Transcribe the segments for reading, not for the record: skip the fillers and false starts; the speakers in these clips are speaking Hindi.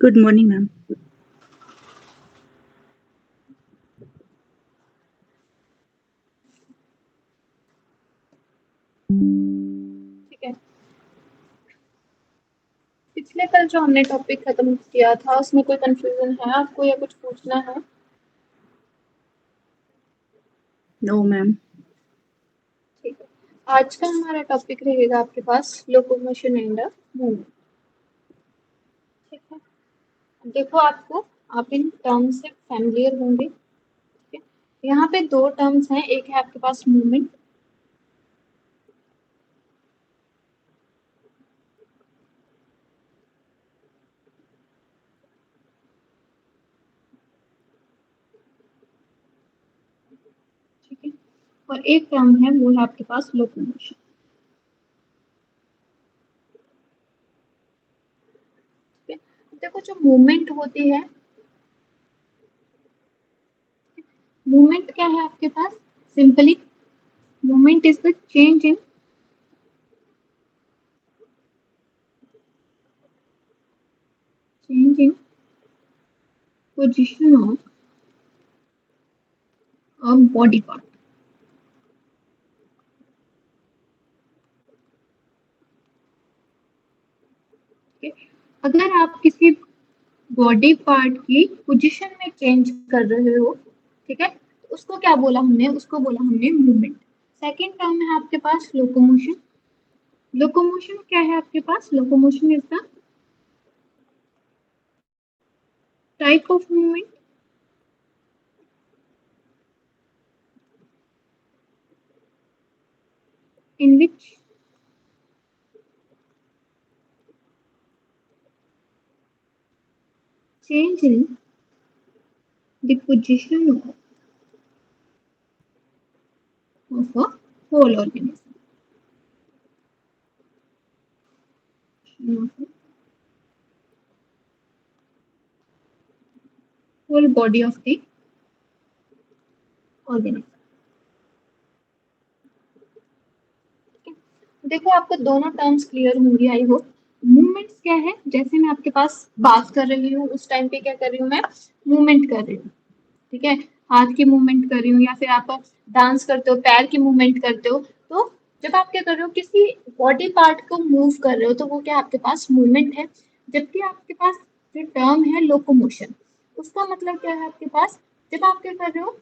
Good morning, ma'am. ठीक है। पिछले कल जो हमने टॉपिक खत्म किया था उसमें कोई कंफ्यूजन है आपको या कुछ पूछना है? No, ma'am. ठीक है। आज का हमारा टॉपिक रहेगा आपके पास लोकोमोशन एंड मूवमेंट। ठीक है। देखो आप इन टर्म से फैमिलियर होंगे। ठीक है। यहाँ पे दो टर्म्स हैं, एक है आपके पास मूवमेंट, ठीक है, और एक टर्म है वो है आपके पास लोकोमोशन। ठीक है। देखो जो मूवमेंट होती है, मूवमेंट क्या है आपके पास? Simply movement is the change in position of a body part. अगर आप किसी बॉडी पार्ट की पोजीशन में चेंज कर रहे हो, ठीक है, तो उसको क्या बोला हमने? उसको बोला हमने मूवमेंट। सेकेंड टर्म है आपके पास लोकोमोशन। लोकोमोशन क्या है आपके पास? Locomotion is the type of movement in which change in the position of a whole organism. Whole body of the organism. देखो आपको दोनों टर्म्स क्लियर होंगी आई होप। मूवमेंट्स क्या है? जैसे मैं आपके पास बात कर रही हूँ उस टाइम पे क्या कर रही हूँ मैं? मूवमेंट कर रही हूँ। ठीक है, हाथ की मूवमेंट कर रही हूँ या फिर आप डांस करते हो पैर की मूवमेंट करते हो, तो जब आप क्या कर रहे हो किसी बॉडी पार्ट को मूव कर रहे हो तो वो क्या आपके पास मूवमेंट है। जबकि आपके पास जो टर्म है लोकोमोशन, उसका मतलब क्या है आपके पास? जब आप क्या कर रहे हो,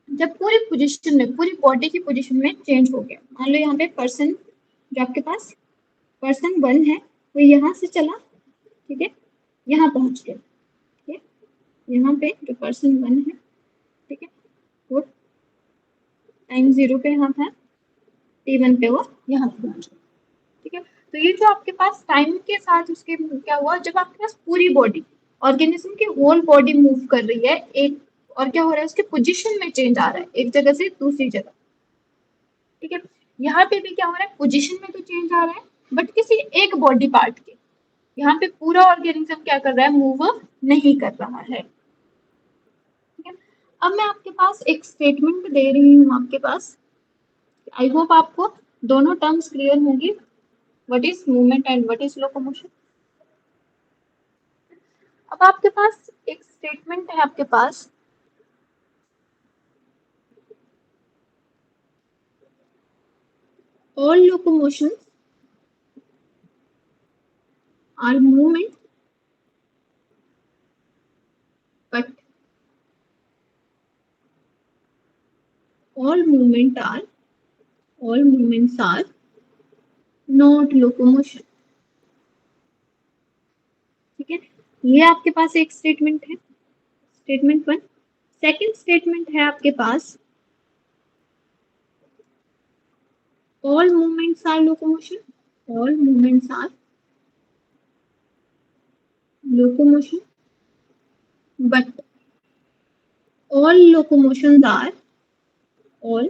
जब पूरी पोजीशन में, पूरी बॉडी की पोजीशन में चेंज हो गया। मान लो यहाँ पे पर्सन, जो आपके पास पर्सन 1 है वो यहाँ से चला, ठीक है, यहाँ पहुंच गया। ठीक है, यहाँ पे जो पर्सन 1 है, ठीक है, वो टाइम 0 पे यहाँ था, T1 पे वो यहाँ पे पहुंच गया। ठीक है, तो ये जो आपके पास टाइम के साथ उसके क्या हुआ, जब आपके पास पूरी बॉडी, ऑर्गेनिज्म की होल बॉडी मूव कर रही है एक, और क्या हो रहा है उसके पोजीशन में चेंज आ रहा है एक जगह से दूसरी जगह। ठीक है, यहाँ पे भी क्या हो रहा है? पोजीशन में तो चेंज आ रहा है बट किसी एक बॉडी पार्ट के। यहाँ पे पूरा ऑर्गेनिज्म क्या कर रहा है? मूव नहीं कर रहा है। ठीक है, अब मैं आपके पास एक स्टेटमेंट दे रही हूँ आपके पास। आई होप आपको दोनों टर्म्स क्लियर होंगी, what is movement and what is locomotion. अब आपके पास एक स्टेटमेंट है आपके पास, all locomotions are movement but all movement are all movements are not locomotion। ठीक है, ये आपके पास एक स्टेटमेंट है, स्टेटमेंट 1। सेकंड स्टेटमेंट है आपके पास all movements are locomotion, all movements are locomotion but all locomotions are all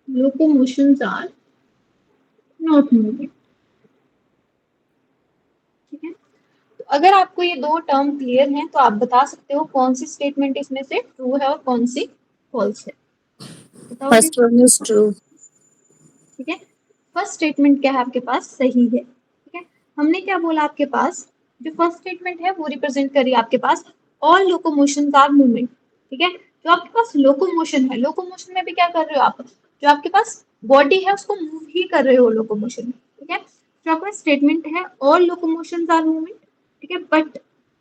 locomotions are not moving। ठीक है, तो अगर आपको ये दो टर्म क्लियर हैं तो आप बता सकते हो कौन सी स्टेटमेंट इसमें से ट्रू है और कौन सी फॉल्स है। बताओगे? First one is true. ठीक है, फर्स्ट स्टेटमेंट क्या है आपके पास? सही है। ठीक है, हमने क्या बोला आपके पास? जो फर्स्ट स्टेटमेंट है वो रिप्रेजेंट करिए आपके पास ऑल लोकोमोशन आर मूवमेंट, ठीक है। जो आपके पास लोकोमोशन है, लोकोमोशन में भी क्या कर रहे हो आप, जो आपके पास बॉडी है उसको मूव ही कर रहे हो लोकोमोशन में, ठीक है। जो आपका स्टेटमेंट है ऑल लोकोमोशन आर मूवमेंट, ठीक है, but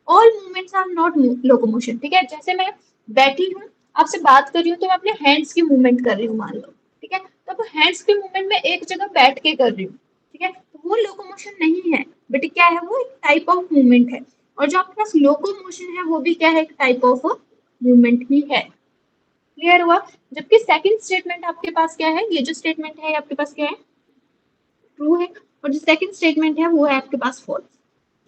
all movements are not locomotion, ठीक है। जैसे मैं बैठी हूँ आपसे बात कर रही हूँ तो मैं अपने हैंड्स की मूवमेंट कर रही हूँ मान लो, ठीक है। तो अब हैंड्स की मूवमेंट में एक जगह बैठ के कर रही हूँ, ठीक है, तो वो लोकोमोशन नहीं है, बट क्या है, वो एक टाइप ऑफ मूवमेंट है। और जो आपके पास लोकोमोशन है वो भी क्या है, एक टाइप ऑफ मूवमेंट ही है। क्लियर हुआ। जबकि सेकंड स्टेटमेंट आपके पास क्या है, ये जो स्टेटमेंट है आपके पास क्या है, ट्रू है। और जो सेकंड स्टेटमेंट है वो है आपके पास फॉल्स।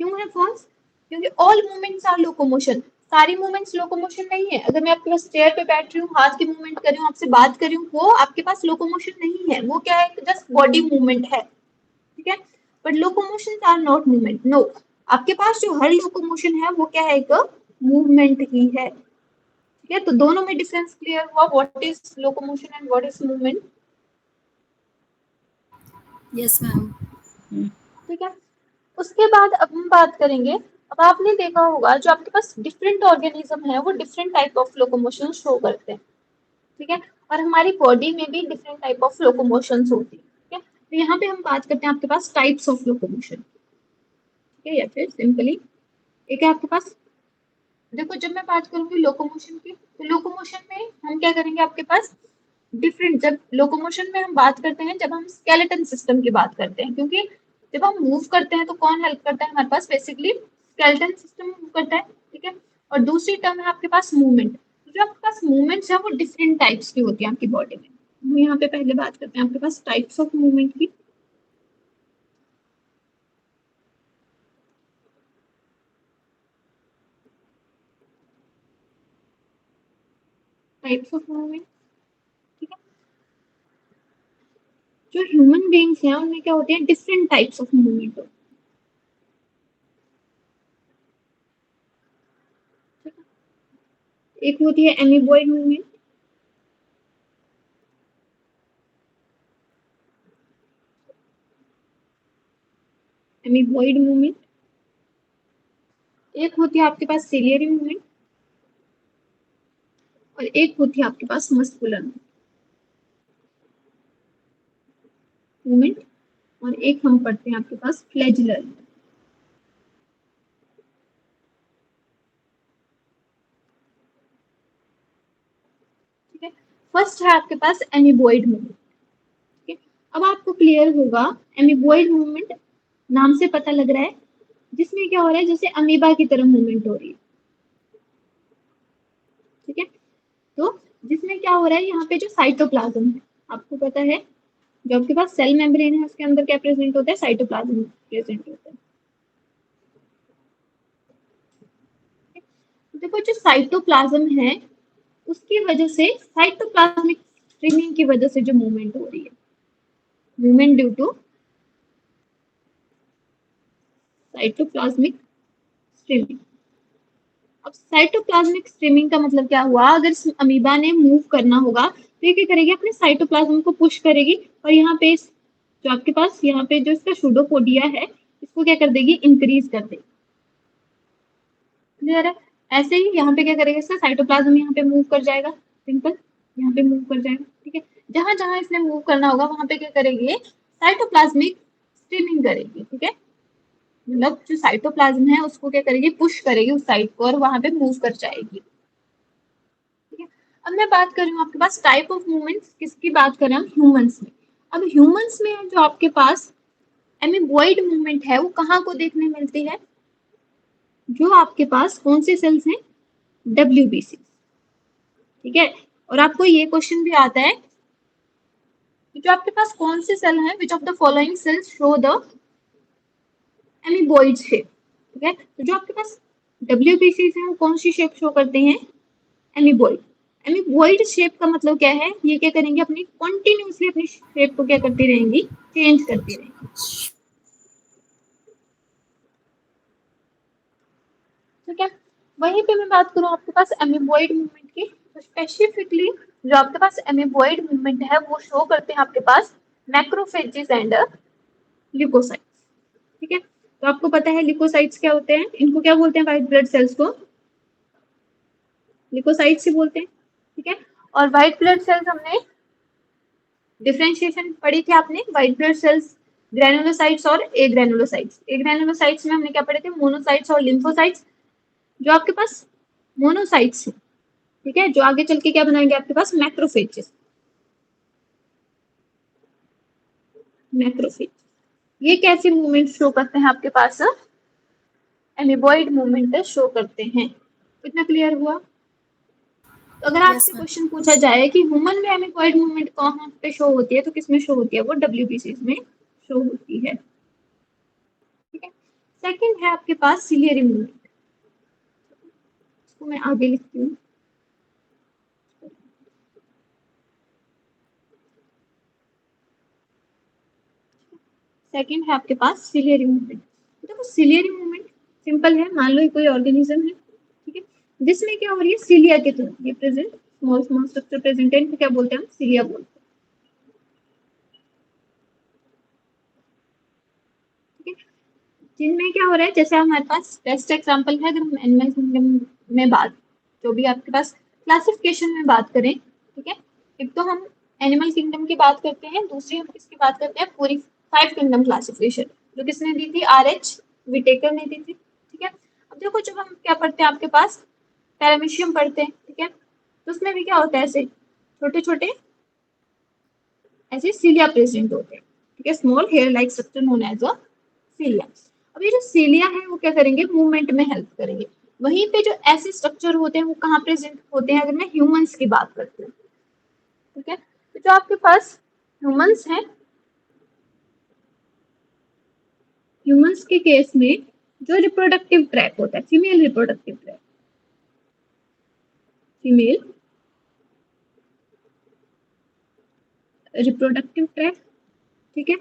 क्यों है फॉल्स, क्योंकि ऑल मूवमेंट्स आर लोकोमोशन, सारी मूवमेंट्स लोकोमोशन नहीं है। अगर मैं आपके पास चेयर पे बैठ रही हूँ, हाथ की मूवमेंट कर रही हूँ, आपसे बात कर रही हूँ, वो आपके पास लोकोमोशन नहीं है, वो क्या है, जस्ट बॉडी मूवमेंट है, ठीक है। But locomotion are not movement, no. आपके पास जो हर लोकोमोशन है वो क्या है, एक मूवमेंट ही है, ठीक है। तो दोनों में डिफरेंस क्लियर हुआ, what is locomotion and what is movement. Yes ma'am. ठीक है। उसके बाद अब हम बात करेंगे, अब आपने देखा होगा जो आपके पास डिफरेंट ऑर्गेनिज्म है वो different type of locomotion show करते हैं, ठीक है। और हमारी बॉडी में भी डिफरेंट टाइप ऑफ लोकोमोशन होती है, ठीक है। तो यहाँ पे हम बात करते हैं आपके पास टाइप्स ऑफ लोकोमोशन, ठीक है, या फिर सिंपली एक है आपके पास, देखो जब मैं बात करूंगी लोकोमोशन की, तो लोकोमोशन में हम क्या करेंगे, आपके पास डिफरेंट, जब लोकोमोशन में हम बात करते हैं, जब हम स्केलेटन सिस्टम की बात करते हैं, क्योंकि जब हम मूव करते हैं तो कौन हेल्प करता है हमारे पास, बेसिकली स्केलेटन सिस्टम मूव करता है, ठीक है। और दूसरी टर्म है आपके पास मूवमेंट। तो जो आपके पास मूवमेंट्स है वो डिफरेंट टाइप्स की होती है आपकी बॉडी में। हम यहाँ पे पहले बात करते हैं आपके पास टाइप्स ऑफ मूवमेंट की। टाइप्स ऑफ मूवमेंट, ठीक है। जो ह्यूमन बीइंग्स हैं उनमें क्या होते हैं, डिफरेंट टाइप्स ऑफ मूवमेंट होते हैं। एक होती है एमीबॉयड मूवमेंट, एमीबॉयड मूवमेंट। एक होती है आपके पास सिलियरी मूवमेंट, और एक होती है आपके पास मस्कुलर मूवमेंट, और एक हम पढ़ते हैं आपके पास फ्लैजुलर, ठीक है। फर्स्ट है आपके पास एमीबॉयड मूवमेंट, ठीक है। अब आपको क्लियर होगा, एमीबॉयड मूवमेंट नाम से पता लग रहा है, जिसमें क्या हो रहा है, जैसे अमीबा की तरह मूवमेंट हो रही है, ठीक है। तो जिसमें क्या हो रहा है, यहाँ पे जो साइटोप्लाज्म है, आपको पता है जो आपके पास सेल मेम्ब्रेन है उसके अंदर क्या प्रेजेंट होता है, साइटोप्लाज्म प्रेजेंट होता है। देखो जो साइटोप्लाज्म है उसकी वजह से, साइटोप्लाज्मिक स्ट्रीमिंग की वजह से जो मूवमेंट हो रही है, movement due to cytoplasmic streaming. अब साइटोप्लाज्मिक स्ट्रीमिंग का मतलब क्या हुआ, अगर इस अमीबा ने मूव करना होगा तो ये क्या करेगी, अपने साइटोप्लाज्म को पुश करेगी, और यहाँ पे जो आपके पास यहाँ पे जो इसका सूडोपोडिया है इसको क्या कर देगी, इंक्रीज कर देगी। क्लियर है। ऐसे ही यहाँ पे क्या करेगा, इसका साइटोप्लाज्म यहाँ पे मूव कर जाएगा, सिंपल यहाँ पे मूव कर जाएगा, ठीक है। जहां जहां इसने मूव करना होगा वहां पे क्या करेगी, साइटोप्लाज्मिक स्ट्रीमिंग करेगी, ठीक है। मतलब जो साइटोप्लाज्म है उसको क्या करेगी, पुश करेगी उस साइड को, और वहां पे मूव कर जाएगी, ठीक है। अब मैं बात कर रही हूँ आपके पास टाइप ऑफ मूवमेंट्स, किसकी बात कर रहे हैं हम, ह्यूमंस में। अब ह्यूमंस में जो आपके पास एमीबॉयड मूवमेंट है वो कहाँ को देखने मिलती है, जो आपके पास कौन से सेल्स हैं, WBC, ठीक है। और आपको ये क्वेश्चन भी आता है कि जो आपके पास कौन से सेल हैं, which of the following sales show the amoeboid shape, ठीक है। तो जो आपके पास WBC हैं वो कौन सी शेप शो करते हैं, एमीबॉयड। एमीबॉयड शेप का मतलब क्या है, ये क्या करेंगे, अपनी कंटिन्यूअसली अपनी शेप को क्या करती रहेंगी, चेंज करती रहेंगी, ठीक है। वहीं पे मैं बात करूं आपके पास एमीबॉयड मूवमेंट की, तो स्पेसिफिकली जो आपके पास एमीबॉयड मूवमेंट है वो शो करते हैं आपके पास मैक्रोफेजेस एंड ल्यूकोसाइट्स, ठीक है। तो आपको पता है लिकोसाइट्स क्या होते हैं, इनको क्या बोलते हैं, व्हाइट ब्लड सेल्स को लिकोसाइट्स ही बोलते हैं, ठीक है। और व्हाइट ब्लड सेल्स हमने डिफरेंशिएशन पढ़ी थी आपने, व्हाइट ब्लड सेल्स ग्रैनुलोसाइट्स और ए ग्रैनुलोसाइट्स। ए ग्रैनुलोसाइट्स में हमने क्या पढ़े थे, मोनोसाइट्स और लिम्फोसाइट्स। जो आपके पास मोनोसाइट्स है, ठीक है, जो आगे चल के क्या बनाएंगे आपके पास, मैक्रोफेजेस। मैक्रोफेज ये कैसे मूवमेंट शो करते हैं आपके पास, एमीबॉइड मूवमेंट शो करते हैं। इतना क्लियर हुआ। तो अगर यस आपसे मैम। क्वेश्चन पूछा जाए कि ह्यूमन में एमीबॉइड मूवमेंट कहाँ पे शो होती है, तो किसमें शो होती है, वो डब्ल्यूबीसीज में शो होती है, ठीक है। सेकंड है आपके पास सिलियरी मूवमेंट, इसको मैं आगे लिखती हूँ। सेकंड है आपके पास सिलियरी मूवमेंट। देखो सिलियरी मूवमेंट सिंपल है, मान लो ये कोई ऑर्गेनिज्म है, ठीक है, जिसमें क्या हो रही है, सिलिया के थ्रू ये present, small small structure present है, क्या बोलते हैं हम, सिलिया बोलते हैं, ठीक है। जिनमें क्या हो रहा है, जैसे हमारे पास बेस्ट एग्जांपल है, अगर हम एनिमल किंगडम में बात, जो भी आपके पास क्लासिफिकेशन में बात करें, ठीक है, एक तो हम एनिमल किंगडम की बात करते हैं, दूसरी हम किसकी बात करते हैं, पूरी 5 किंगडम क्लासिफिकेशन, जो किसने दी थी, आरएच विटेकर ने दी थी, ठीक है। अब देखो जब हम क्या पढ़ते हैं आपके पास, पैरामीशियम पढ़ते हैं, ठीक है, तो उसमें भी क्या होता है, ऐसे छोटे छोटे ऐसे सीलिया प्रेजेंट होते हैं, ठीक है, small hair like structure known as a cilia. अब ये जो सीलिया है वो क्या करेंगे, मूवमेंट में हेल्प करेंगे। वहीं पे जो ऐसे स्ट्रक्चर होते हैं वो कहाँ प्रेजेंट होते हैं, अगर मैं ह्यूमंस की बात करती हूँ, ठीक है। तो जो आपके पास ह्यूमंस हैं, ह्यूमंस के केस में जो रिप्रोडक्टिव ट्रैक होता है, female reproductive tract, female reproductive tract, ठीक है,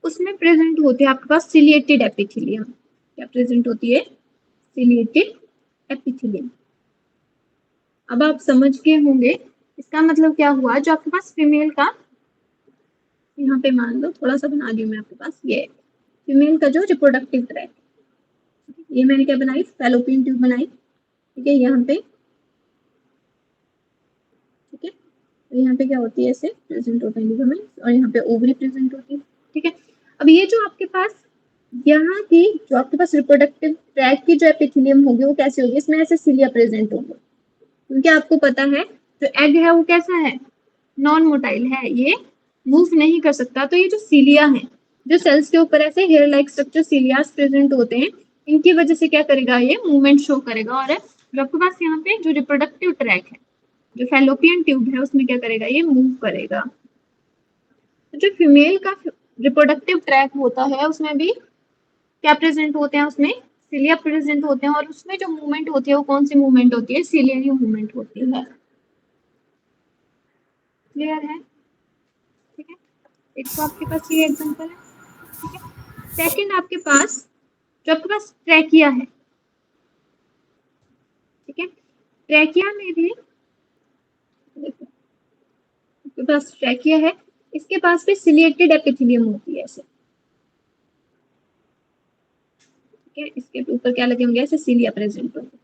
उसमें प्रेजेंट होते हैं आपके पास सिलिएटेड एपिथेलियम। क्या प्रेजेंट होती है, सिलिएटेड एपिथेलियम। अब आप समझ गए होंगे, इसका मतलब क्या हुआ, जो आपके पास फीमेल का, यहाँ पे मान लो थोड़ा सा बना दी मैं आपके पास, ये फीमेल का जो रिप्रोडक्टिव ट्रैक, ये मैंने क्या बनाई, फैलोपियन ट्यूब बनाई, ठीक है, यहाँ पे, ठीक है, यहाँ पे क्या होती है, ऐसे प्रेजेंट होता है लिगामेंट्स, और यहाँ पे ओवरी प्रेजेंट होती है, ठीक है। अब ये जो आपके पास यहाँ की, जो आपके पास रिप्रोडक्टिव ट्रैक की जो एपिथेलियम होगी वो कैसे होगी, इसमें ऐसे सिलिया प्रेजेंट होंगे, क्योंकि आपको पता है जो एग है वो कैसा है, नॉन मोटाइल है, ये मूव नहीं कर सकता। तो ये जो सीलिया है, जो सेल्स के ऊपर ऐसे hair like structure cilias present होते हैं, इनकी वजह से क्या करेगा, ये मूवमेंट शो करेगा। और जो आपके पास यहाँ पे जो रिप्रोडक्टिव ट्रैक है, जो फैलोपियन ट्यूब है, उसमें क्या करेगा, ये मूव करेगा। तो जो फीमेल का रिप्रोडक्टिव ट्रैक होता है उसमें भी क्या प्रेजेंट होते हैं, उसमें सिलिया प्रेजेंट होते हैं, और उसमें जो मूवमेंट होती है वो कौन सी मूवमेंट होती है, सिलियरी मूवमेंट होती है। क्लियर है, ठीक है। एक तो आपके पास ये एग्जांपल है, ठीक है। सेकंड आपके पास जो आपके पास ट्रैकिया है, ठीक है, ट्रैकिया में भी देखो आपके पास ट्रैकिया है, इसके पास भी सिलिएटेड एपिथेलियम होती है ऐसे, ठीक है, इसके ऊपर क्या लगे होंगे, ऐसे सिलिया प्रेजेंट होंगे।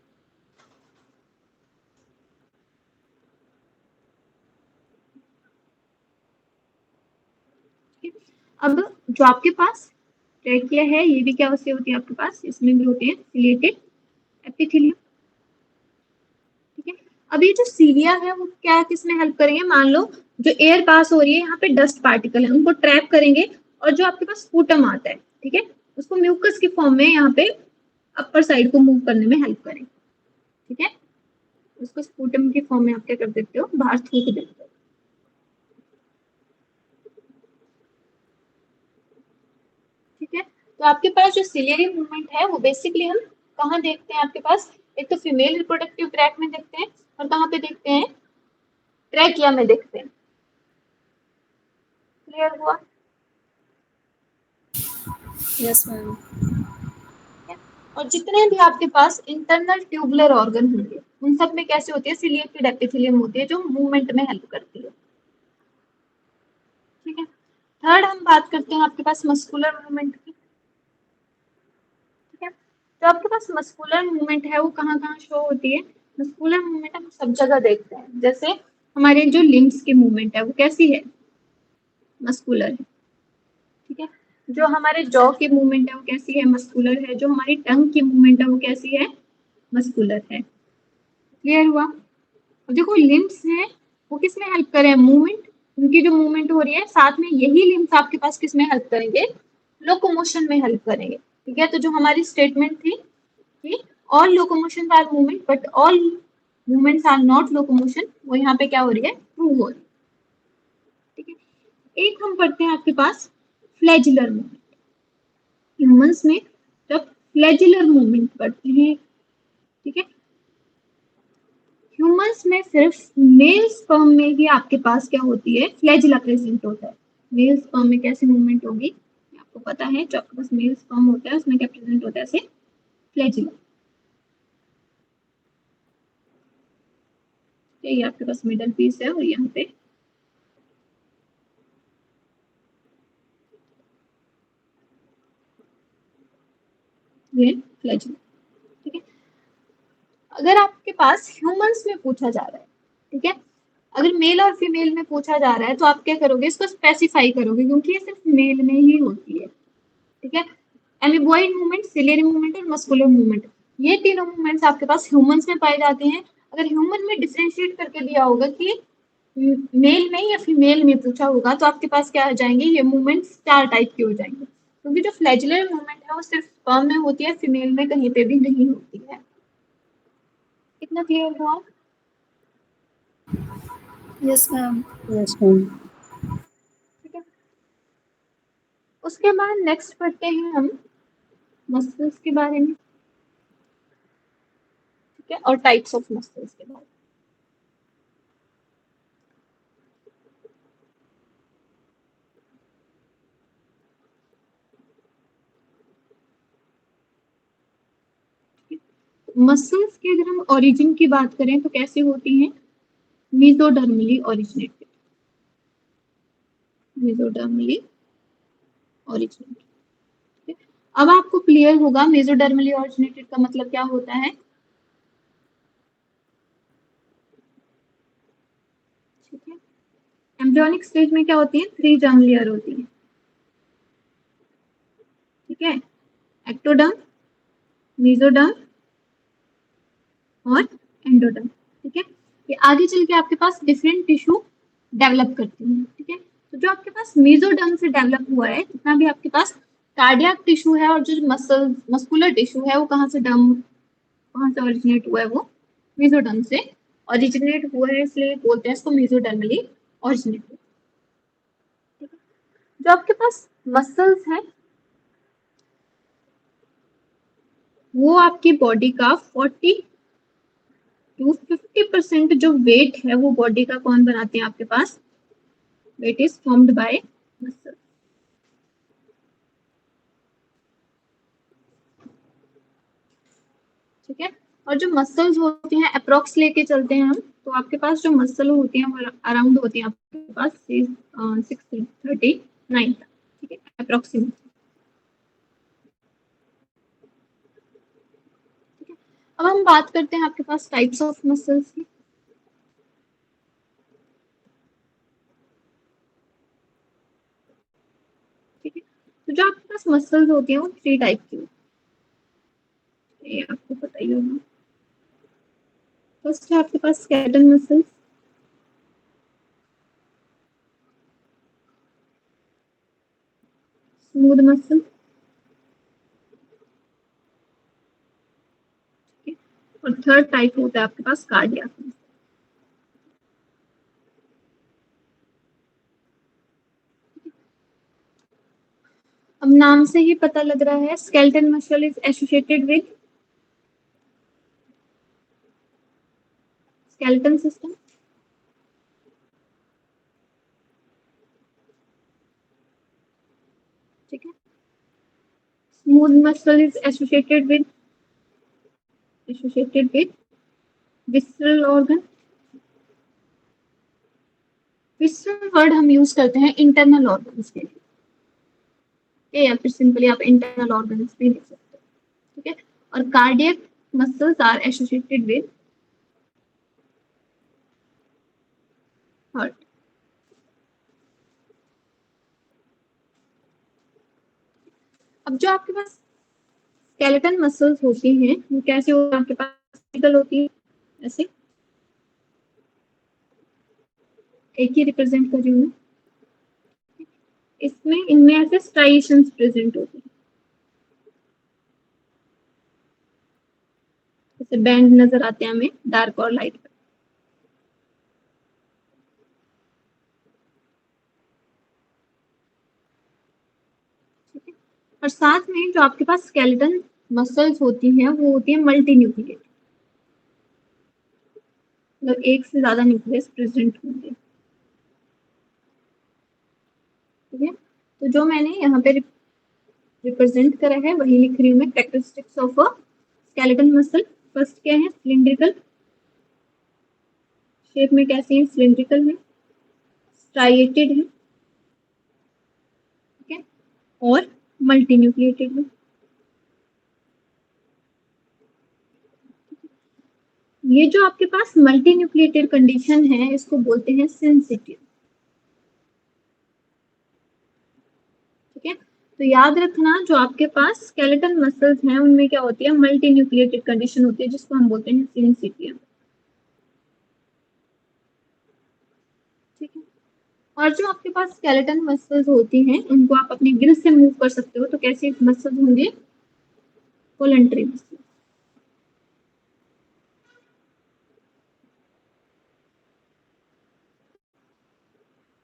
अब जो आपके पास ट्रैकिया है, ये भी क्या वैसे होती है आपके पास, इसमें भी होते हैं सिलिएटेड एपिथेलियम, ठीक है। अब ये जो सीलिया है वो क्या किसमें हेल्प करेंगे, मान लो जो एयर पास हो रही है, यहाँ पे डस्ट पार्टिकल है, उनको ट्रैप करेंगे, और जो आपके पास स्पूटम आता है, ठीक है, उसको म्यूकस की फॉर्म में यहाँ पे अपर साइड को मूव करने में हेल्प करेंगे, ठीक है। उसको स्पूटम की फॉर्म में आप क्या कर देते हो, बाहर थूक देते हो, ठीक है। तो आपके पास जो सिलियरी मूवमेंट है वो बेसिकली हम कहाँ देखते हैं, आपके पास एक तो फीमेल रिप्रोडक्टिव ट्रैक में देखते हैं, और कहाँ पे देखते हैं, ट्रैकिया में देखते हैं। क्लियर हुआ, यस मैम। और जितने भी आपके पास इंटरनल ट्यूबुलर ऑर्गन होंगे उन सब में कैसे होती है, सिलिएटेड एपिथेलियम होती है, जो मूवमेंट में हेल्प करती है, ठीक है। थर्ड हम बात करते हैं आपके पास मस्कुलर मूवमेंट की, जो आपके पास मस्कुलर मूवमेंट है वो कहाँ कहाँ शो होती है? मस्कुलर मूवमेंट हम सब जगह देखते हैं, जैसे हमारे जो लिम्स की मूवमेंट है वो कैसी है? मस्कुलर है, ठीक है। जो हमारे जॉ की मूवमेंट है वो कैसी है? मस्कुलर है। जो हमारी टंग की मूवमेंट है वो कैसी है? मस्कुलर है। क्लियर हुआ? अब देखो लिम्स है वो किसमें हेल्प कर रहे हैं? मूवमेंट, उनकी जो मूवमेंट हो रही है, साथ में यही लिम्स आपके पास किसमें हेल्प करेंगे? लोकोमोशन में हेल्प करेंगे, ठीक है। तो जो हमारी स्टेटमेंट थी कि all locomotion are movement but all movements are not locomotion, वो यहाँ पे क्या हो रही है? ट्रू हो रही है, ठीक है। एक हम पढ़ते हैं आपके पास फ्लैजिलर मूवमेंट। ह्यूमंस में जब फ्लैजिलर मूवमेंट पढ़ते हैं, ठीक है, ह्यूमंस में सिर्फ मेल स्पर्म में ही आपके पास क्या होती है? फ्लैजिला प्रेजेंट होता है। मेल स्पर्म में कैसी मूवमेंट होगी आपको पता है? जो आपके पास मेल स्पर्म होता है उसमें क्या प्रेजेंट होता है? ऐसे फ्लैजिला। ये आपके पास मिडल पीस है और यहाँ पे ये फ्लैजिला, ठीक है। अगर आपके पास ह्यूमंस में पूछा जा रहा है, ठीक है, अगर मेल और फीमेल में पूछा जा रहा है तो आप क्या करोगे? इसको स्पेसिफाई करोगे, क्योंकि ये सिर्फ मेल में ही होती है, ठीक है। एमीबॉइड मूवमेंट, सिलियरी मूवमेंट और मस्कुलर मूवमेंट, ये तीनों मूवमेंट्स आपके पास ह्यूमंस में पाए जाते हैं। अगर ह्यूमन में डिफरेंशिएट करके दिया होगा कि मेल में या फीमेल में पूछा होगा तो आपके पास क्या आ जाएंगे? ये मूवमेंट्स 4 टाइप के हो जाएंगे, क्योंकि जो फ्लैजुलर मूवमेंट है वो सिर्फ स्पर्म में होती है, फीमेल में कहीं पे भी नहीं होती है। कितना क्लियर हुआ? Yes ma'am. Yes ma'am. ठीक है। उसके बाद नेक्स्ट पढ़ते हैं हम मसल्स के बारे में, ठीक है, और टाइप्स ऑफ मसल्स के बारे में। मसल्स की अगर हम ओरिजिन की बात करें तो कैसे होती हैं? मेसोडर्मली ओरिजिनेटेड, मेसोडर्मली ओरिजिनेटेड। अब आपको क्लियर होगा मेसोडर्मली ओरिजिनेटेड का मतलब क्या होता है, ठीक है। एम्ब्रियोनिक स्टेज में क्या होती है? 3 जर्म लेयर होती है, ठीक है, एक्टोडर्म, मेसोडर्म और एंडोडर्म, ठीक है। ये आगे चल के आपके पास डिफरेंट टिश्यू डेवलप करती है, ठीक है। तो जो आपके पास मेसोडर्म से डेवलप हुआ है, जितना भी आपके पास कार्डियक टिश्यू है और जो मस्कुलर टिश्यू है, वो कहाँ से ओरिजिनेट हुआ है? वो मेसोडर्म से ओरिजिनेट हुआ है, इसलिए बोलते हैं इसको मेसोडर्मली ओरिजिनेटेड। जो आपके पास मसल्स है वो आपकी बॉडी का 40 to 50% जो वेट है वो बॉडी का कौन बनाते हैं आपके पास? Weight is formed by muscle, ठीक है। और जो मसल्स होती हैं अप्रोक्स लेके चलते हैं हम, तो आपके पास जो मसल होती हैं वो अराउंड होती हैं आपके पास 639, ठीक है, अप्रोक्सीमेट। अब हम बात करते हैं आपके पास टाइप्स ऑफ मसल्स की, ठीक है। तो जो आपके पास मसल्स होती हैं वो 3 टाइप की होती है, ये आपको पता ही होगा। फर्स्ट है आपके पास स्केलेटल मसल्स, स्मूथ मसल, ठीक है, और थर्ड टाइप होता है आपके पास कार्डियक मसल। अब नाम से ही पता लग रहा है skeletal muscle is associated with skeleton system, ठीक है। Smooth muscle is associated with visceral organ. Visceral word हम यूज करते हैं इंटरनल ऑर्गन्स के लिए, या फिर सिंपली आप इंटरनल ऑर्गन्स भी लिख सकते हो, ठीक है। और cardiac muscles are associated with heart. अब जो आपके पास स्केलेटल मसल्स होती हैं वो कैसे होती है, आपके पास होती है ऐसे, एक ही रिप्रेजेंट कर रही हूँ, इसमें इनमें ऐसे स्ट्राइएशंस प्रेजेंट होते हैं, जैसे बैंड नजर आते हैं हमें डार्क और लाइट। और साथ में जो आपके पास स्केलेटल मसल्स होती हैं वो होती है मल्टी न्यूक्लिएटेड, मतलब एक से ज्यादा न्यूक्लियस प्रेजेंट होंगे। ठीक है, तो जो मैंने यहाँ पे रिप्रेजेंट करा है वही लिख रही हूँ मैं। Characteristics of a skeletal muscle, first क्या है, सिलिंड्रिकल शेप में कैसी है, सिलिंड्रिकल है, स्ट्राइएटेड है, ठीक है, और मल्टी न्यूक्लिएटेड है। ये जो आपके पास मल्टी न्यूक्लिएटेड कंडीशन है इसको बोलते हैं सिंसिटिव। ठीक है, तो याद रखना जो आपके पास स्केलेटल मसल्स हैं उनमें क्या होती है, मल्टी न्यूक्लिएटेड कंडीशन होती है जिसको हम बोलते हैं सिंसिटिव। ठीक है, और जो आपके पास स्केलेटल मसल्स होती हैं उनको आप अपनी विल से मूव कर सकते हो, तो कैसे मसल्स होंगे, वॉलंटरी मसल।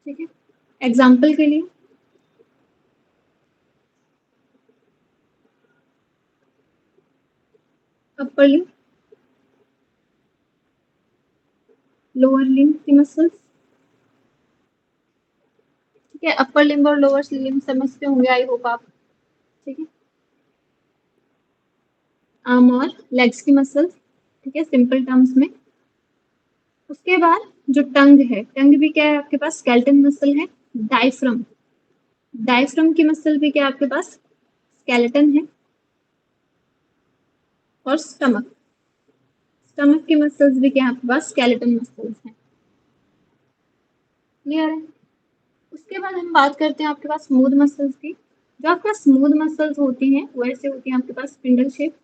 ठीक है, एग्जाम्पल के लिए अपर लिम्ब, लोअर लिम्ब की मसल्स। ठीक है, अपर लिम्ब और लोअर लिम्ब समझते होंगे आई होप आप। ठीक है, आर्म और लेग्स की मसल्स, ठीक है, सिंपल टर्म्स में। उसके बाद जो टंग है, टंग भी क्या है आपके पास, स्केलेटल मसल है। डायफ्रम, डायफ्रम की मसल भी क्या है आपके पास, स्केलेटन है। और स्टमक, स्टमक की मसल्स भी क्या है आपके पास, स्केलेटन मसल्स हैं। क्लियर है। उसके बाद हम बात करते हैं आपके पास स्मूथ मसल्स की। जो आपके पास स्मूथ मसल्स होती हैं वो ऐसे होती हैं आपके पास स्पिंडल शेप।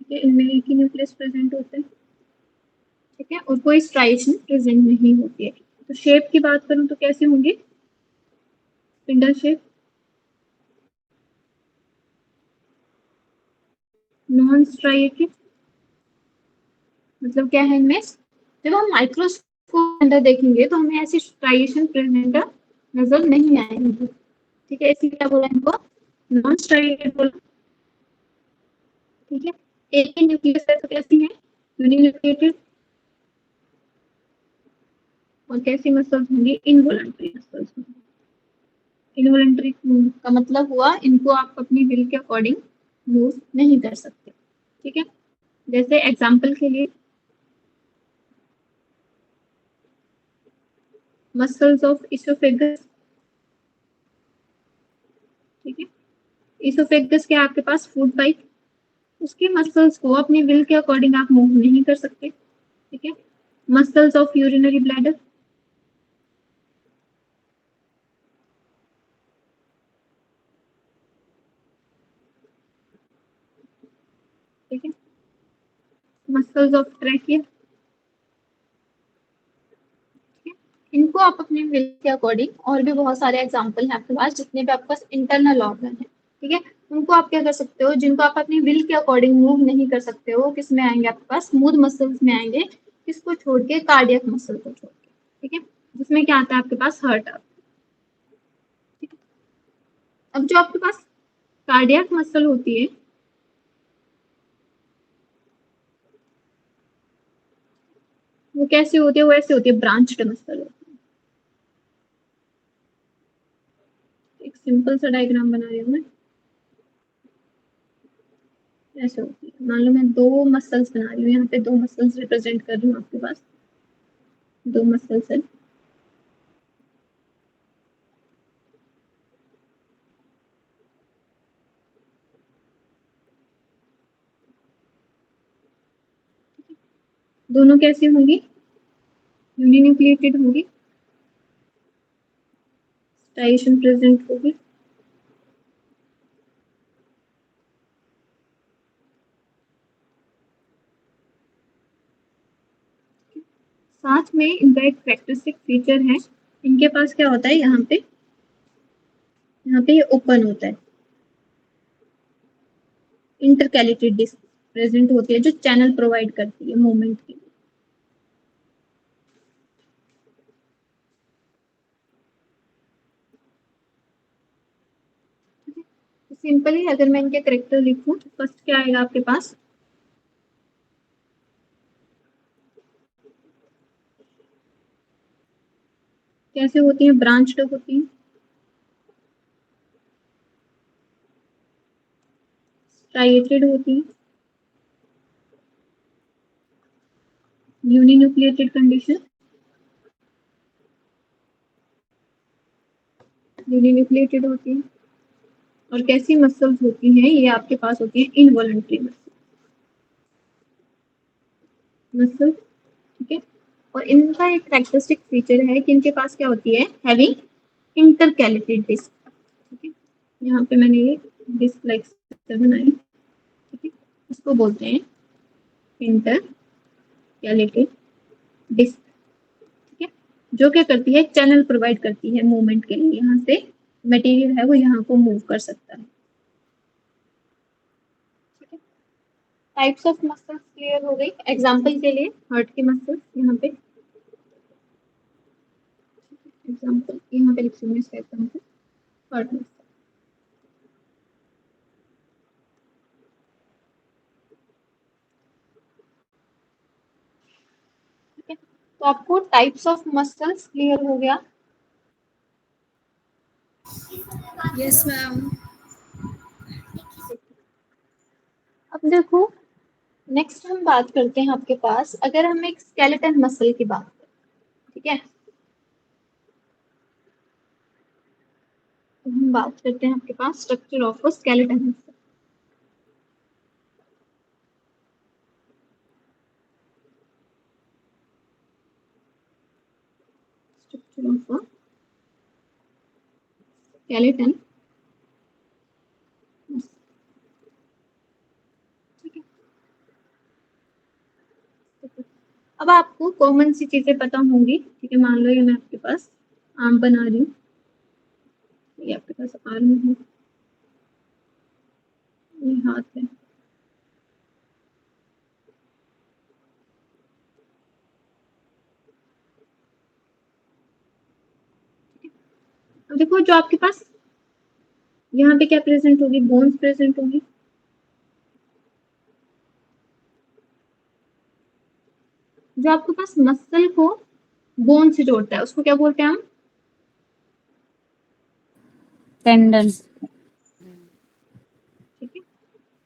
ठीक है, इनमें एक ही न्यूक्लियस प्रेजेंट होता है। ठीक है, और कोई स्ट्राइएशन प्रेजेंट नहीं होती है। तो शेप की बात करूं तो कैसे होंगे, स्पिंडल शेप, नॉन स्ट्राइएटेड, मतलब क्या है इनमें, जब हम माइक्रोस्कोप अंदर देखेंगे तो हमें ऐसी स्ट्राइएशन प्रेजेंट नजर नहीं आएंगी। ठीक है, इसलिए क्या बोला इनको, नॉन स्ट्राइएटेड बोला। ठीक है, एक ही न्यूक्लियस है तो कैसी है, यूनिन्यूक्लिएटेड। और कैसी मसल्स होंगी, इनवॉलंटरी मसल्स होंगी। इनवॉलंटरी का मतलब हुआ इनको आप अपनी विल के अकॉर्डिंग मूव नहीं कर सकते। ठीक है, जैसे एग्जांपल के लिए मसल्स ऑफ इसोफेगस। ठीक है, इसोफेगस क्या है आपके पास, फूड पाइप, उसके मसल्स को अपनी विल के अकॉर्डिंग आप मूव नहीं कर सकते। ठीक है, मसल्स ऑफ यूरिनरी ब्लैडर, ठीक है, मसल्स ऑफ ट्रैकिया। इनको आप अपने विल के अकॉर्डिंग, और भी बहुत सारे एग्जाम्पल हैं आपके पास जितने भी आपके पास इंटरनल ऑर्गन है, ठीक है, उनको आप क्या कर सकते हो, जिनको आप अपनी विल के अकॉर्डिंग मूव नहीं कर सकते हो, किस में आएंगे आपके पास, स्मूथ मसल्स में आएंगे। किसको छोड़ के, कार्डियक मसल को छोड़ के। ठीक है, जिसमें क्या आता है आपके पास, हार्ट आता है। ठीक है? अब जो आपके पास कार्डियक मसल होती है वो कैसे होती है, वो ऐसे होती है, ब्रांच्ड मसल होती है। एक सिंपल सा डायग्राम बना रही हूँ मैं। ऐसे होती है, मान लो मैं दो मसल्स बना रही हूँ, यहाँ पे दो मसल्स रिप्रेजेंट कर रही हूँ आपके पास, दो मसल्स है। दोनों कैसी होंगी? यूनिन्यूक्लिएटेड होगी, स्ट्राइएशन प्रेजेंट होगी। साथ में इनका एक कैरेक्टरिस्टिक फीचर है, इनके पास क्या होता है, यहाँ पे ये ओपन होता है, इंटरकैलेटेड डिस्क प्रेजेंट होती है जो चैनल प्रोवाइड करती है मूवमेंट की। सिंपली अगर मैं इनके करेक्टर लिखूं तो फर्स्ट क्या आएगा आपके पास, कैसे होती है, ब्रांच्ड होती है, स्ट्राइएटेड होती है, यूनिन्यूक्लिएटेड कंडीशन, यूनिन्यूक्लिएटेड होती है। और कैसी मसल्स होती हैं, ये आपके पास होती है इनवॉलंटरी मसल, ठीक है। और इनका एक कैरेक्टरिस्टिक फीचर है कि इनके पास क्या होती है, हैविंग इंटरकैलेटेड डिस्क, ठीक है। यहाँ पे मैंने ये डिस्क लाइक स्ट्रक्चर बनाई, ठीक है, इसको बोलते हैं इंटरकैलेटेड डिस्क, ठीक है, जो क्या करती है, चैनल प्रोवाइड करती है मूवमेंट के लिए, यहाँ से मटेरियल है वो यहाँ को मूव कर सकता है, ठीक है। टाइप्स ऑफ मसल्स क्लियर हो गई, एग्जांपल के लिए हार्ट की मसल्स यहाँ पे, एग्जांपल यहाँ पे लिख सकते हैं इसका एग्जांपल, हार्ट मसल, ठीक है। तो आपको टाइप्स ऑफ मसल्स क्लियर हो गया। Yes ma'am. अब देखो, नेक्स्ट हम बात करते हैं आपके पास, अगर हम एक स्केलेटन मसल की बात करें, ठीक है, तो हम बात करते हैं आपके पास structure of skeleton muscle. Structure of skeleton, ठीक है। अब आपको कॉमन सी चीजें पता होंगी, ठीक है, मान लो ये मैं आपके पास आर्म बना रही हूँ, ये आपके पास आर्म है, ये हाथ है, अब देखो जो आपके पास यहाँ पे क्या प्रेजेंट होगी, बोन्स प्रेजेंट होगी, जो आपके पास मसल को बोन से जोड़ता है उसको क्या बोलते हैं हम, टेंडन। ठीक है।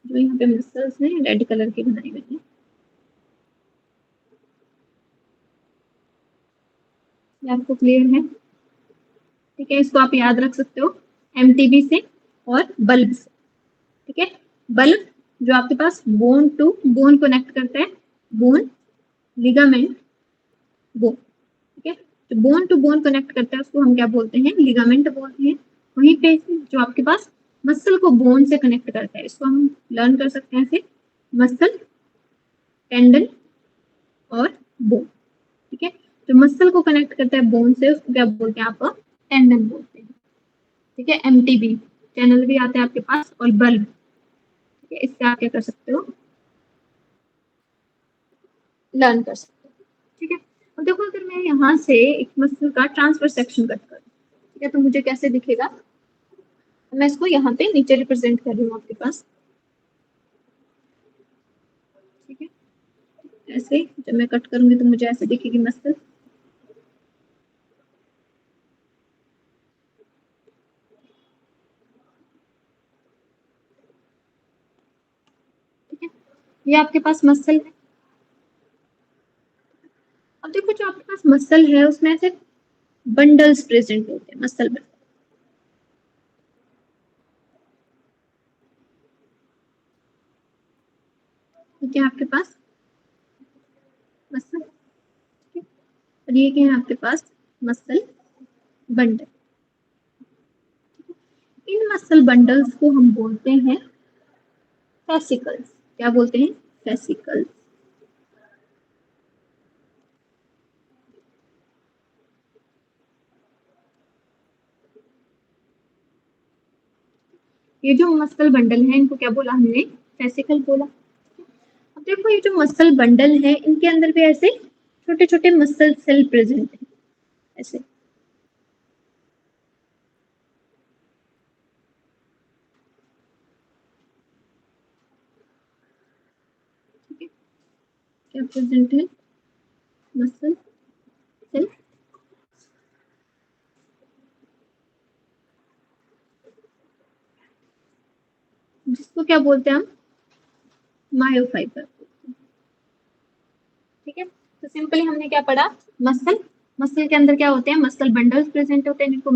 जो यहाँ पे मसल्स हैं रेड कलर की बनाई हुई है, ये आपको क्लियर है, ठीक है। इसको आप याद रख सकते हो एमटीबी से और बल्ब से, ठीक है। बल्ब जो आपके पास बोन टू बोन कनेक्ट करता है, बोन, लिगामेंट, बोन, ठीक है। जो बोन टू बोन कनेक्ट करता है उसको हम क्या बोलते हैं, लिगामेंट बोलते हैं। वहीं पे जो आपके पास मसल को बोन से कनेक्ट करता है इसको हम लर्न कर सकते हैं ऐसे, मसल, टेंडन और बोन, ठीक है। जो मसल को कनेक्ट करता है बोन से उसको क्या बोलते हैं, आप टेंडन बोलते हैं, ठीक है। एमटीबी चैनल भी आता है आपके पास, और बल्ब, ठीक है, इससे आप क्या कर सकते हो, लर्न कर सकते हो, ठीक है। अब देखो अगर मैं यहाँ से एक मसल का ट्रांसफर सेक्शन कट करूँ, ठीक है, तो मुझे कैसे दिखेगा, मैं इसको यहाँ पे नीचे रिप्रेजेंट कर रही हूँ आपके पास, ठीक है। ऐसे जब मैं कट करूंगी तो मुझे ऐसे दिखेगी मसल, ये आपके पास मसल है। अब देखो जो आपके पास मसल है उसमें ऐसे बंडल्स प्रेजेंट होते हैं, मसल बंडल। ठीक है, आपके पास मसल, और ये क्या है आपके पास मसल बंडल। इन मसल बंडल्स को हम बोलते हैं फेसिकल्स। क्या बोलते हैं? फेसिकल्स। ये जो मसल बंडल है इनको क्या बोला हमने? फेसिकल बोला। अब देखो ये जो मसल बंडल है इनके अंदर भी ऐसे छोटे छोटे मसल सेल प्रेजेंट है ऐसे। ठीक है, क्या प्रेजेंट है? Muscle cell. जिसको क्या बोलते हैं हम? मायोफाइबर। ठीक है, तो सिंपली हमने क्या पढ़ा? मसल, मसल के अंदर क्या होते हैं? मसल बंडल्स प्रेजेंट होते हैं जिनको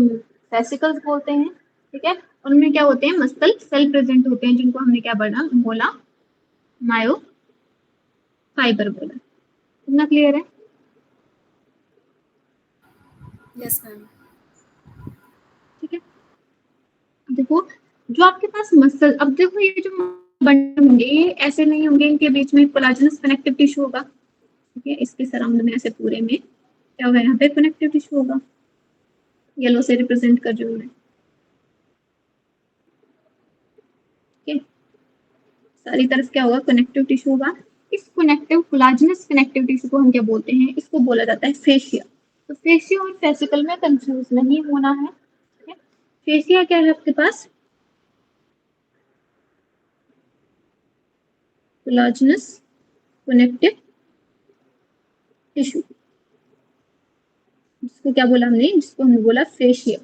वेसिकल्स बोलते हैं। ठीक है, और उनमें क्या होते हैं? मसल सेल प्रेजेंट होते हैं जिनको हमने क्या बोला? मायो फाइबर बोला। इतना क्लियर है? Yes ma'am. ठीक है, देखो जो आपके पास मसल, अब देखो ये जो बंडल होंगे ये ऐसे नहीं होंगे, इनके बीच में कोलाजनस कनेक्टिव टिश्यू होगा। ठीक है, इसके सराउंड में ऐसे पूरे में क्या होगा? यहाँ पे कनेक्टिव टिश्यू होगा, येलो से रिप्रेजेंट कर रही हूँ मैं। ठीक है, सारी तरफ क्या होगा? कनेक्टिव टिश्यू होगा। इस कनेक्टिव कोलाजनस कनेक्टिव टिश्यू को हम क्या बोलते हैं? इसको बोला जाता है फेशिया। तो फेशिया और फेसिकल में कंफ्यूज नहीं होना है। फेशिया क्या है आपके पास? कोलाजनस कनेक्टिव टिश्यू, जिसको क्या बोला हमने? जिसको हमने बोला फेशिया।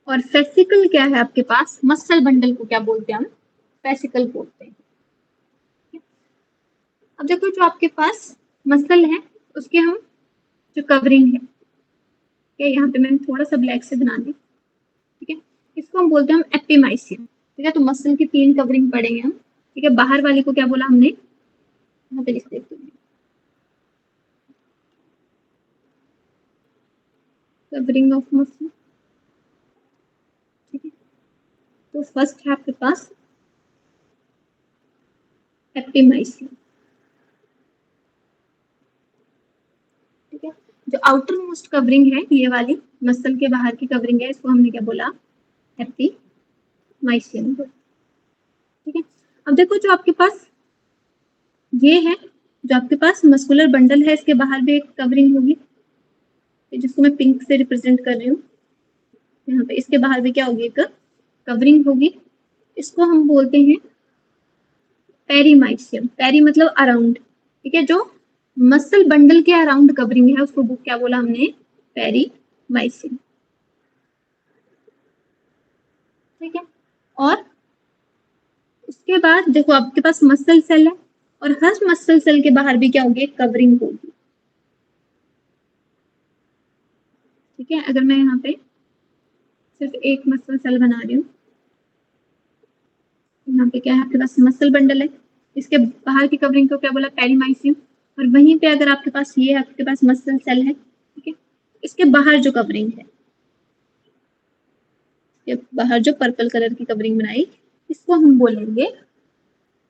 और फेसिकल क्या है आपके पास? मसल बंडल को क्या बोलते हैं हम? फेसिकल बोलते हैं। अब देखो जो आपके पास मसल है उसके हम जो कवरिंग है, क्या यहाँ पे मैंने थोड़ा सा ब्लैक से बना दी। ठीक है, इसको हम बोलते हैं हम एपिमाइसियम। ठीक है, तो मसल की 3 कवरिंग पढ़ेंगे हम। ठीक है, बाहर वाली को क्या बोला हमने? यहाँ पे लिख देते हैं, कवरिंग ऑफ मसल। ठीक है, तो फर्स्ट है आपके पास एपिमाइसियम। ठीक है, जो आउटर मोस्ट कवरिंग है ये वाली मसल के बाहर की कवरिंग है, इसको हमने क्या बोला? एपिमाइसियम। ठीक है, अब देखो जो आपके पास ये है, जो आपके पास मस्कुलर बंडल है इसके बाहर भी एक कवरिंग होगी जिसको मैं पिंक से रिप्रेजेंट कर रही हूँ। यहाँ पे इसके बाहर भी क्या होगी? एक कवरिंग होगी। इसको हम बोलते हैं पेरीमाइसियम। पेरी मतलब अराउंड। ठीक है, जो मसल बंडल के अराउंड कवरिंग है उसको क्या बोला हमने? पेरीमाइसियम। ठीक है, और उसके बाद देखो आपके पास मसल सेल है और हर मसल सेल के बाहर भी क्या होगी? कवरिंग होगी। ठीक है, अगर मैं यहाँ पे सिर्फ एक मसल सेल बना रही हूँ, यहाँ पे क्या है आपके पास? मसल बंडल है, इसके बाहर की कवरिंग को क्या बोला? पेरीमाइसियम। और वहीं पे अगर आपके पास ये आपके पास मसल सेल है, ठीक है, इसके बाहर जो कवरिंग है, ये बाहर जो पर्पल कलर की कवरिंग बनाई, इसको हम बोलेंगे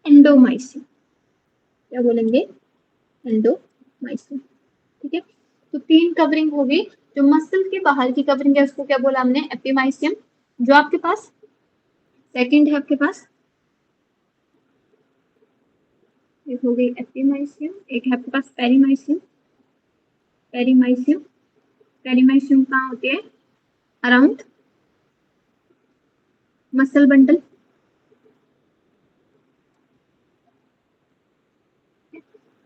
एंडोमाइसियम। क्या बोलेंगे? एंडोमाइसियम। ठीक है, तो 3 कवरिंग होगी। जो मसल के बाहर की कवरिंग है उसको क्या बोला हमने? एपिमाइसियम। जो आपके पास सेकंड है आपके पास, एक हो गई एपिमाइसियम, एक है आपके पास पेरीमाइसियम। पेरीमाइसियम, पेरीमाइसियम कहाँ होती है? Around muscle bundle.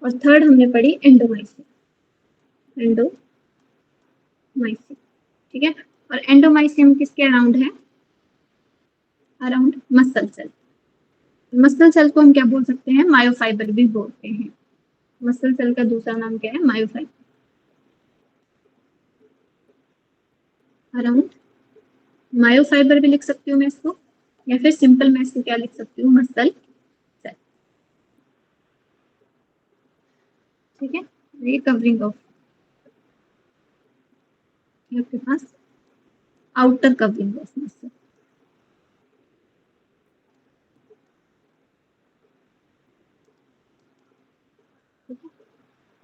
और थर्ड हमने पढ़ी एंडोमाइसियम। एंडोमाइसियम। ठीक है, और एंडोमाइसियम किसके अराउंड है? Around muscle cell. Muscle cell को हम क्या बोल सकते हैं, मायोफाइबर भी बोलते हैं। मसल सेल का दूसरा नाम क्या है, मायोफाइबर। अराउंड मायोफाइबर भी लिख सकती हूँ मैं इसको, या फिर सिंपल मैं इसको क्या लिख सकती हूँ, मसल सेल। ठीक है, ये कवरिंग ऑफ आपके पास आउटर कवरिंग ऑफ मसल।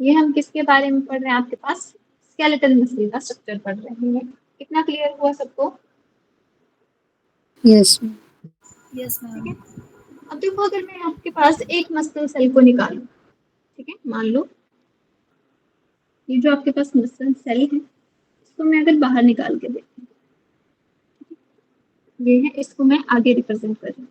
ये हम किसके बारे में पढ़ रहे हैं, आपके पास स्केलेटल मसल का स्ट्रक्चर पढ़ रहे हैं। कितना क्लियर हुआ सबको? यस यस ठीक मैम। है, अब देखो अगर मैं आपके पास एक मसल सेल को निकालूं, ठीक है, मान लो ये जो आपके पास मसल सेल है इसको मैं अगर बाहर निकाल के देखूं, ये है, इसको मैं आगे रिप्रेजेंट कर रही हूँ।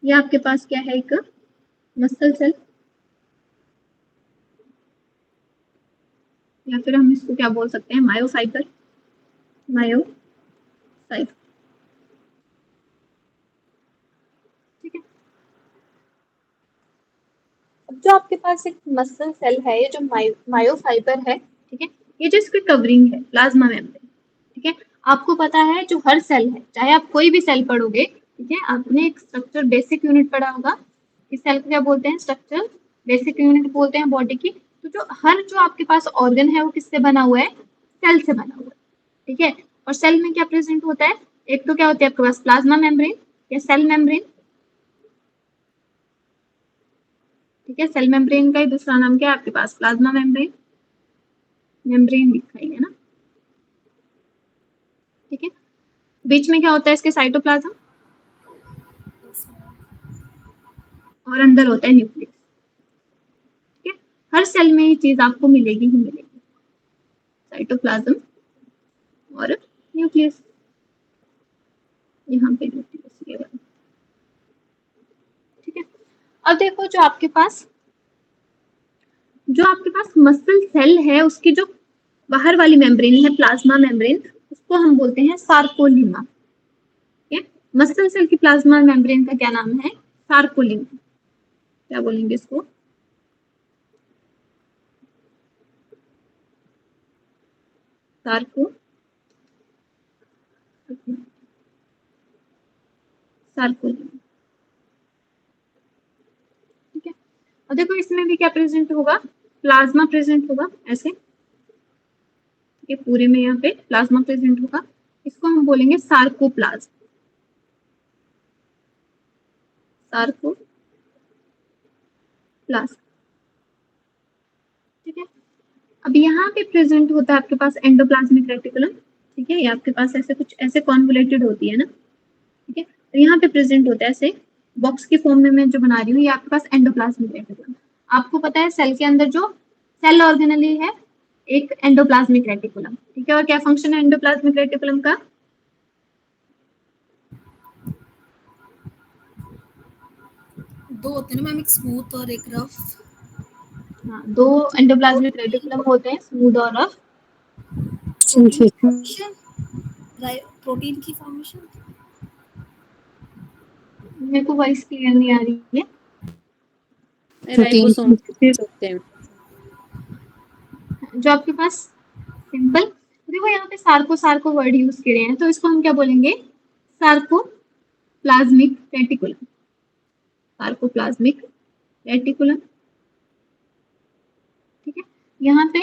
ये आपके पास क्या है, एक मसल सेल, या फिर हम इसको क्या बोल सकते हैं, मायोफाइबर। मायोफाइबर, ठीक है। अब जो आपके पास एक मसल सेल है, ये जो मायोफाइबर है, ठीक है, ये जो इसकी कवरिंग है प्लाज्मा मेम्ब्रेन, ठीक है। आपको पता है जो हर सेल है, चाहे आप कोई भी सेल पढ़ोगे, ठीक है, आपने एक स्ट्रक्चर बेसिक यूनिट पढ़ा होगा। इस सेल को क्या बोलते हैं, स्ट्रक्चर बेसिक यूनिट बोलते हैं बॉडी की। तो जो आपके पास ऑर्गन है वो किससे बना हुआ है, सेल से बना हुआ है, ठीक है। और सेल में क्या प्रेजेंट होता है, एक तो क्या होता है आपके पास प्लाज्मा मेम्ब्रेन या सेल मेम्ब्रेन, ठीक है। सेल मेम्ब्रेन का ही दूसरा नाम क्या है आपके पास, प्लाज्मा मेम्ब्रेन। मेम्ब्रेन लिखा ही है ना, ठीक है। बीच में क्या होता है इसके, साइटोप्लाज्म, और अंदर होता है न्यूक्लियस, ठीक है। हर सेल में ये चीज आपको मिलेगी ही मिलेगी, साइटोप्लाज्म और न्यूक्लियस। यहाँ पे न्यूक्लियस ये वाला, ठीक है। अब देखो जो आपके पास मसल सेल है उसकी जो बाहर वाली मेम्ब्रेन है, प्लाज्मा मेम्ब्रेन, उसको हम बोलते हैं सार्कोलीमा। ठीक है, मसल सेल की प्लाज्मा मेम्ब्रेन का क्या नाम है, सार्कोलीमा। क्या बोलेंगे इसको, सार्को सार्कोलीमा, ठीक है। और देखो इसमें भी क्या प्रेजेंट होगा, प्लाज्मा प्रेजेंट होगा ऐसे, ये पूरे में यहाँ पे प्लाज्मा प्रेजेंट होगा। इसको हम बोलेंगे सार्कोप्लाज्म, सार्कोप्लाज्म, ठीक है। अब यहाँ पे प्रेजेंट होता है आपके पास एंडोप्लाज्मिक रेटिकुलम, ठीक है। ये आपके पास ऐसे कुछ ऐसे कॉन्वोलेटेड होती है ना, ठीक है। तो यहाँ पे प्रेजेंट होता है ऐसे बॉक्स की फॉर्म में मैं जो बना रही हूँ, ये आपके पास एंडोप्लाज्मिक रेटिकुलम। आपको पता है सेल के अंदर जो सेल ऑर्गेनली है एक एंडोप्लाज्मिक रेटिकुलम, ठीक है। और क्या फंक्शन है एंडोप्लाज्मिक रेटिकुलम का, दो होते हैं ना मैम, एक स्मूथ और एक रफ। हाँ, दो एंडोप्लाज्मिक रेटिकुलम होते हैं, स्मूथ और रफ। प्रोटीन की फॉर्मेशन। मेरे को वॉइस क्लियर नहीं आ रही है। प्रोटीन होते हैं। जो आपके पास सिंपल, देखो यहाँ पे सार्को सार्को वर्ड यूज किए हैं, तो इसको हम क्या बोलेंगे, सार्कोप्लाज्मिक रेटिकुलम, सार्कोप्लाज्मिक रेटिकुलम, ठीक है। यहाँ पे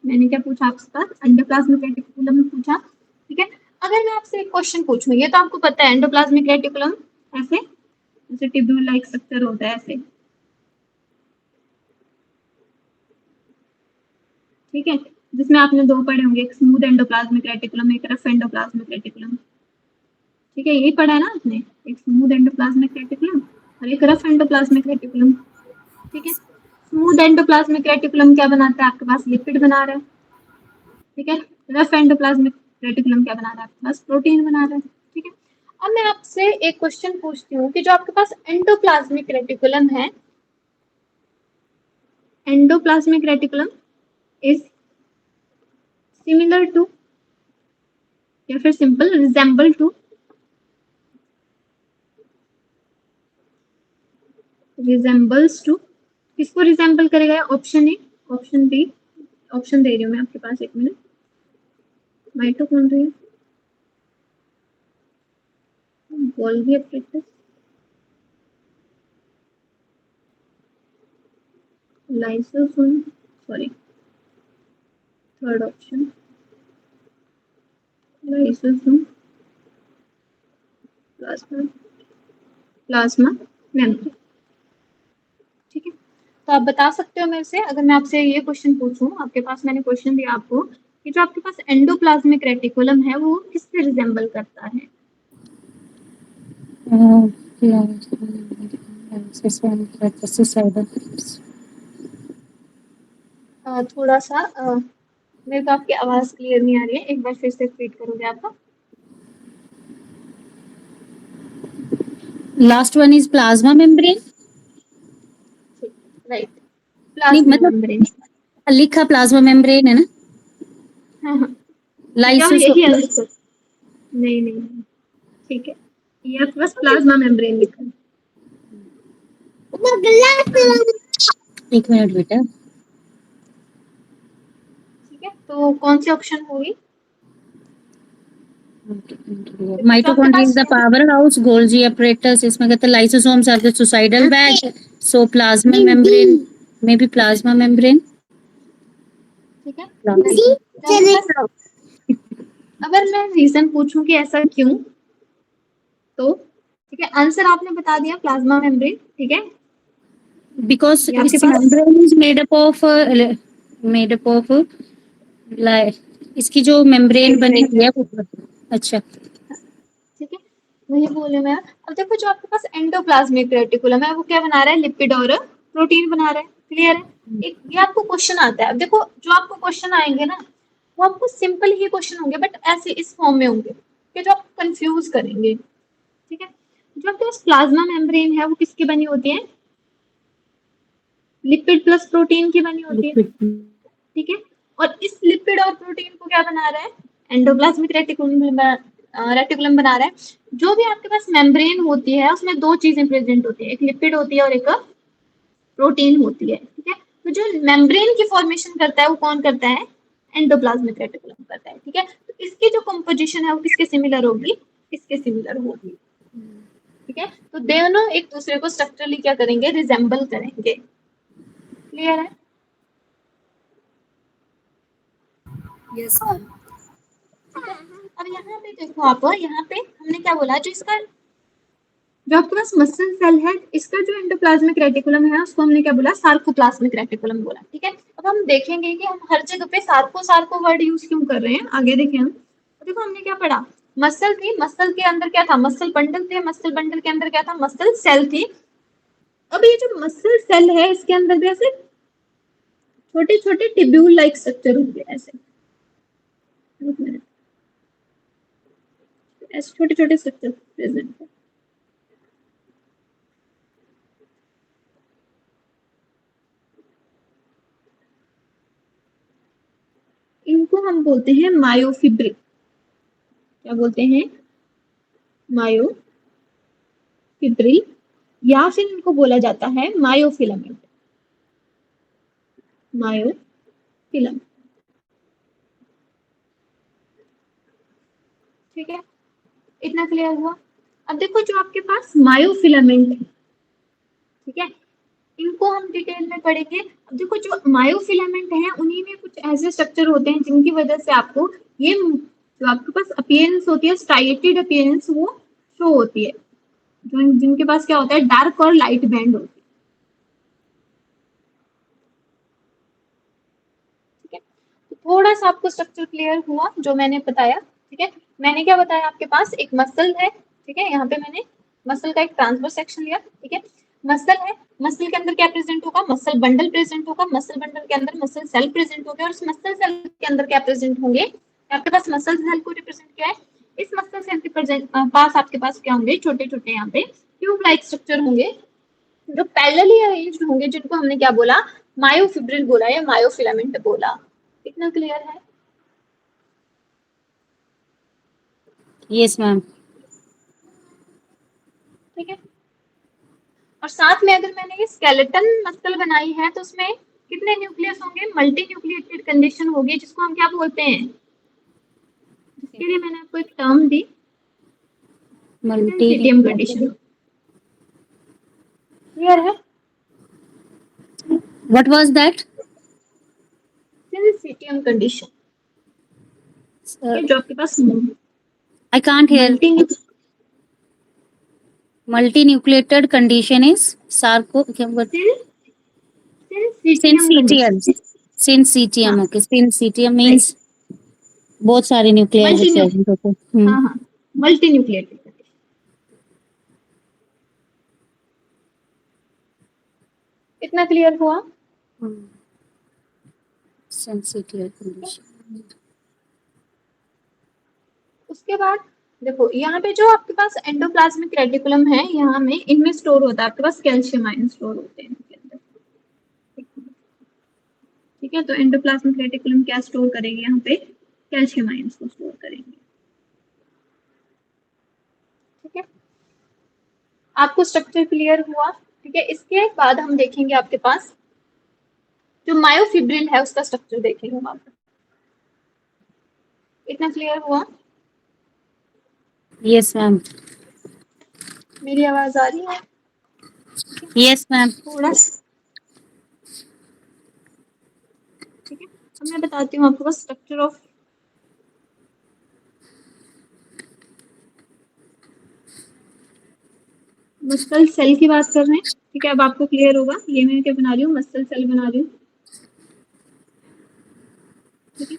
मैंने क्या पूछा आपसे, एंडोप्लाज्मिक रेटिकुलम पूछा, ठीक है। अगर मैं आपसे एक क्वेश्चन पूछूं, ये तो आपको पता है एंडोप्लाज्मिक रेटिकुलम ऐसे जैसे ट्यूब्यूल लाइक स्ट्रक्चर होता है ऐसे, ठीक है, जिसमें आपने दो पढ़े होंगे, एक स्मूथ एंडोप्लाज्मिक रेटिकुलम, एक रफ एंडोप्लाज्मिक रेटिकुलम, ठीक है। यही पढ़ा है ना आपने, एक स्मूथ एंडोप्लाज्मिक रेटिकुलम और एक रफ एंडोप्लाज्मिक रेटिकुलम, ठीक है। स्मूथ एंडोप्लाज्मिक रेटिकुलम क्या बनाता है आपके पास, लिपिड बना रहा है, ठीक है। रफ एंडोप्लाज्मिक रेटिकुलम क्या बना रहा है आपके पास, प्रोटीन बना रहा है। ठीक है, अब मैं आपसे एक क्वेश्चन पूछती हूँ कि जो आपके पास एंडोप्लाज्मिक रेटिकुलम है, endoplasmic reticulum is similar to या फिर simple resemble to, resembles to, किसको रिजेंबल करेगा, option A, option B, option दे रही हूँ मैं आपके पास, एक minute, mitochondria, Golgi apparatus, lysosome, sorry third option, lysosome, plasma, plasma membrane. ठीक है, तो आप बता सकते हो मेरे से, अगर मैं आपसे ये क्वेश्चन पूछूं, आपके पास मैंने क्वेश्चन दिया आपको कि जो आपके पास एंडोप्लाज्मिक रेटिकुलम है वो किससे रिजेंबल करता है, थोड़ा सा मेरे को आपकी आवाज क्लियर नहीं आ रही है, एक बार फिर से रिपीट करोगे आपका। Last one is plasma membrane. Right, नहीं प्लाज्मा मतलब मेम्ब्रेन। लिखा प्लाज्मा मेम्ब्रेन है ना, हाँ हाँ, ठीक है, और लाइसोसोम। यही आंसर, नहीं नहीं नहीं, ठीक है, ये आपके पास प्लाज्मा मेम्ब्रेन लिखा है। एक मिनट बेटा। ठीक है, तो कौन सी ऑप्शन होगी, देखो जो आपके mitochondria is pass, the power house, Golgi apparatus, इसमें कहते हैं lysosomes are the suicidal bag, so plasma membrane में भी प्लाज्मा मेम्ब्रेन। ठीक है, जो आपके पास, अगर मैं रीजन पूछूं कि ऐसा क्यों, तो ठीक है, आंसर आपने बता दिया प्लाज्मा मेम्ब्रेन। ठीक है, बिकॉज ये आपके it's pass, membrane is made up of इसकी जो मेम्ब्रेन बनी हुई है वो। अच्छा। ठीक है, वही बोले मैं। अब देखो जो आपके पास एंडोप्लाज्मिक रेटिकुलम है वो क्या बना रहा है, लिपिड और प्रोटीन बना रहा है, क्लियर है। एक ये आपको क्वेश्चन आता है, अब देखो जो आपको क्वेश्चन आएंगे ना वो आपको सिंपल ही क्वेश्चन होंगे, बट ऐसे इस फॉर्म में होंगे कि जो आपको कंफ्यूज करेंगे। ठीक है, जो आपके पास प्लाज्मा मेम्ब्रेन है वो किसकी बनी होती है, लिपिड प्लस प्रोटीन की बनी होती है। ठीक है, और इस लिपिड और प्रोटीन को क्या बना रहा है, एंडोप्लाज्मिक रेटिकुलम बना रहा है। जो भी आपके पास मेम्ब्रेन होती है उसमें दो चीजें प्रेजेंट होती है, एक लिपिड होती है और एक प्रोटीन होती है। ठीक है, तो जो मेम्ब्रेन की फॉर्मेशन करता है वो कौन करता है, एंडोप्लाज्मिक रेटिकुलम करता है। ठीक है, तो इसकी जो कंपोजिशन है वो किसके सिमिलर होगी, इसके सिमिलर होगी। ठीक है, तो दोनों एक दूसरे को स्ट्रक्चरली क्या करेंगे, रिजेंबल करेंगे, क्लियर है। Yes ma'am. अब यहाँ पे देखो आप, यहाँ पे हमने क्या बोला, जो इसका जो आपके पास मसल सेल है इसका जो एंडोप्लाज्मिक रेटिकुलम है उसको हमने क्या बोला, सार्कोप्लाज्मिक रेटिकुलम बोला। ठीक है, अब हम देखेंगे कि हम हर जगह पे सार्को सार्को वर्ड यूज क्यों कर रहे हैं, आगे देखें हम। तो देखो हमने क्या पढ़ा, मसल थी, मसल के अंदर क्या था, मसल बंडल थे, मसल बंडल के अंदर क्या था, मसल सेल थी। अब ये जो मसल सेल है इसके अंदर भी ऐसे छोटे छोटे टिब्यूल लाइक स्ट्रक्चर होंगे, ऐसे ऐसे छोटे छोटे स्ट्रक्चर प्रेजेंट है। इनको हम बोलते हैं मायोफिब्रिल, क्या बोलते हैं, मायोफिब्रिल, या फिर इनको बोला जाता है मायोफिलामेंट, मायोफिलामेंट। ठीक है, इतना क्लियर हुआ। अब देखो जो आपके पास मायोफिलामेंट है, ठीक है, इनको हम डिटेल में पढ़ेंगे। अब देखो जो मायोफिलामेंट है उन्हीं में कुछ ऐसे स्ट्रक्चर होते हैं जिनकी वजह से आपको ये जो आपके पास अपीयरेंस होती है, स्ट्राइएटेड अपीयरेंस, वो शो होती है, जो जिनके पास क्या होता है, डार्क और लाइट बैंड होती है। ठीक है, तो थोड़ा सा आपको स्ट्रक्चर क्लियर हुआ जो मैंने बताया। ठीक है, मैंने क्या बताया, आपके पास एक मसल है, ठीक है, यहाँ पे मैंने मसल का एक ट्रांसवर्स सेक्शन लिया। ठीक है, मसल है, मसल के अंदर क्या प्रेजेंट होगा, मसल बंडल प्रेजेंट होगा, मसल बंडल के अंदर मसल सेल प्रेजेंट होगा, और उस मसल सेल के अंदर क्या प्रेजेंट होंगे, आपके पास मसल सेल को रिप्रेजेंट किया है, इस मसल सेल के पास आपके पास क्या होंगे, छोटे छोटे यहाँ पे ट्यूब लाइक स्ट्रक्चर होंगे जो पैरेलली अरेंज्ड होंगे, जिनको हमने क्या बोला, मायोफिब्रिल बोला या मायोफिलामेंट बोला। इतना क्लियर है? Yes ma'am. ठीक है। और साथ में अगर मैंने ये स्केलेटन मसल बनाई है तो उसमें कितने न्यूक्लियस होंगे, मल्टी न्यूक्लिएटेड कंडीशन होगी, जिसको हम क्या बोलते हैं, जिसके लिए मैंने आपको एक टर्म दी, मल्टी सिंसिटियम कंडीशन। क्लियर है? What was that? Syncytium condition, जो आपके पास I can't hear. Multi nucleated condition is sarco क्या what? Syncytium syncytium. Condition. Syncytium, हाँ, ओके। Syncytium right. मींस बहुत सारे न्यूक्लियाई मल्टी प्रेजेंट होते हैं। हाँ हाँ, मल्टी न्यूक्लिएटेड कंडीशन। इतना क्लियर हुआ? Sensitive condition. उसके बाद देखो यहाँ पे जो आपके पास एंडोप्लाज्मिक रेटिकुलम है, यहाँ में इनमें स्टोर होता है आपके पास कैल्शियम आयन स्टोर होते हैं इनके अंदर। ठीक है, तो एंडोप्लाज्मिक रेटिकुलम क्या स्टोर करेगी, यहाँ पे कैल्शियम आयंस को स्टोर करेंगे। ठीक है, आपको स्ट्रक्चर क्लियर हुआ? ठीक है, इसके बाद हम देखेंगे आपके पास जो मायोफिब्रिल है उसका स्ट्रक्चर देखेंगे वहां पर। इतना क्लियर हुआ? Yes ma'am. मेरी आवाज आ रही है? Yes ma'am. थोड़ा, ठीक है, अब मैं बताती हूँ आपको बस स्ट्रक्चर ऑफ मसल सेल की बात कर रहे हैं। ठीक है, अब आपको क्लियर होगा, ये मैं क्या बना रही हूँ, मसल सेल बना रही हूँ। ठीक है,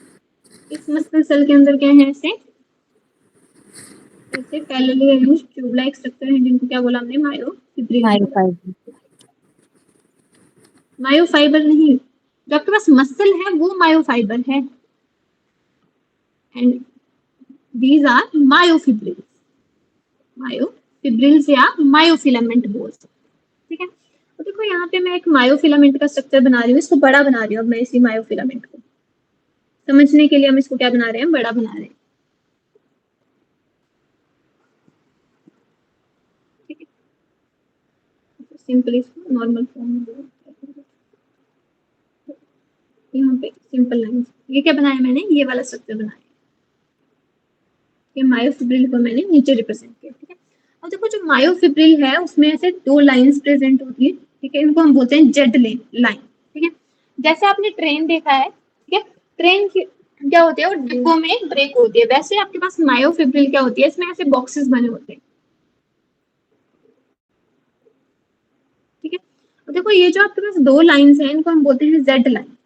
इस मसल सेल के अंदर क्या है, ऐसे ऐसे parallelly arranged tube like structure है, जिनको क्या बोला हमने, मायोफिब्रिल बोला। मायोफाइबर। मायोफाइबर नहीं, जो आपके पास मसल है वो मायोफाइबर है, and these are myofibrils. Myofibrils या मायोफिलामेंट बोल सकते हैं। ठीक है, तो देखो यहाँ पे मैं एक मायोफिलामेंट का स्ट्रक्चर बना रही हूँ, इसको बड़ा बना रही हूँ। अब मैं इसी मायोफिलामेंट को समझने के लिए हम इसको क्या बना रहे हैं, बड़ा बना रहे हैं। ठीक है, सिंपल इसको नॉर्मल फॉर्म में यहाँ पे सिंपल लाइन। ये क्या बनाया मैंने, ये वाला स्ट्रक्चर बनाया, ये मायोफिब्रिल को मैंने नीचे रिप्रेजेंट किया। ठीक है, और देखो जो मायोफिब्रिल है उसमें ऐसे दो लाइंस प्रेजेंट होती है। ठीक है, इनको हम बोलते हैं जेड लाइन। ठीक है, जैसे आपने ट्रेन देखा है, ठीक है, ट्रेन की क्या होती है, वो डिब्बों में ब्रेक होती है, वैसे आपके पास मायोफिब्रिल क्या होती है, इसमें ऐसे बॉक्सेस बने होते हैं। ठीक है, और देखो ये जो आपके पास दो लाइंस हैं, इनको हम बोलते हैं जेड लाइन।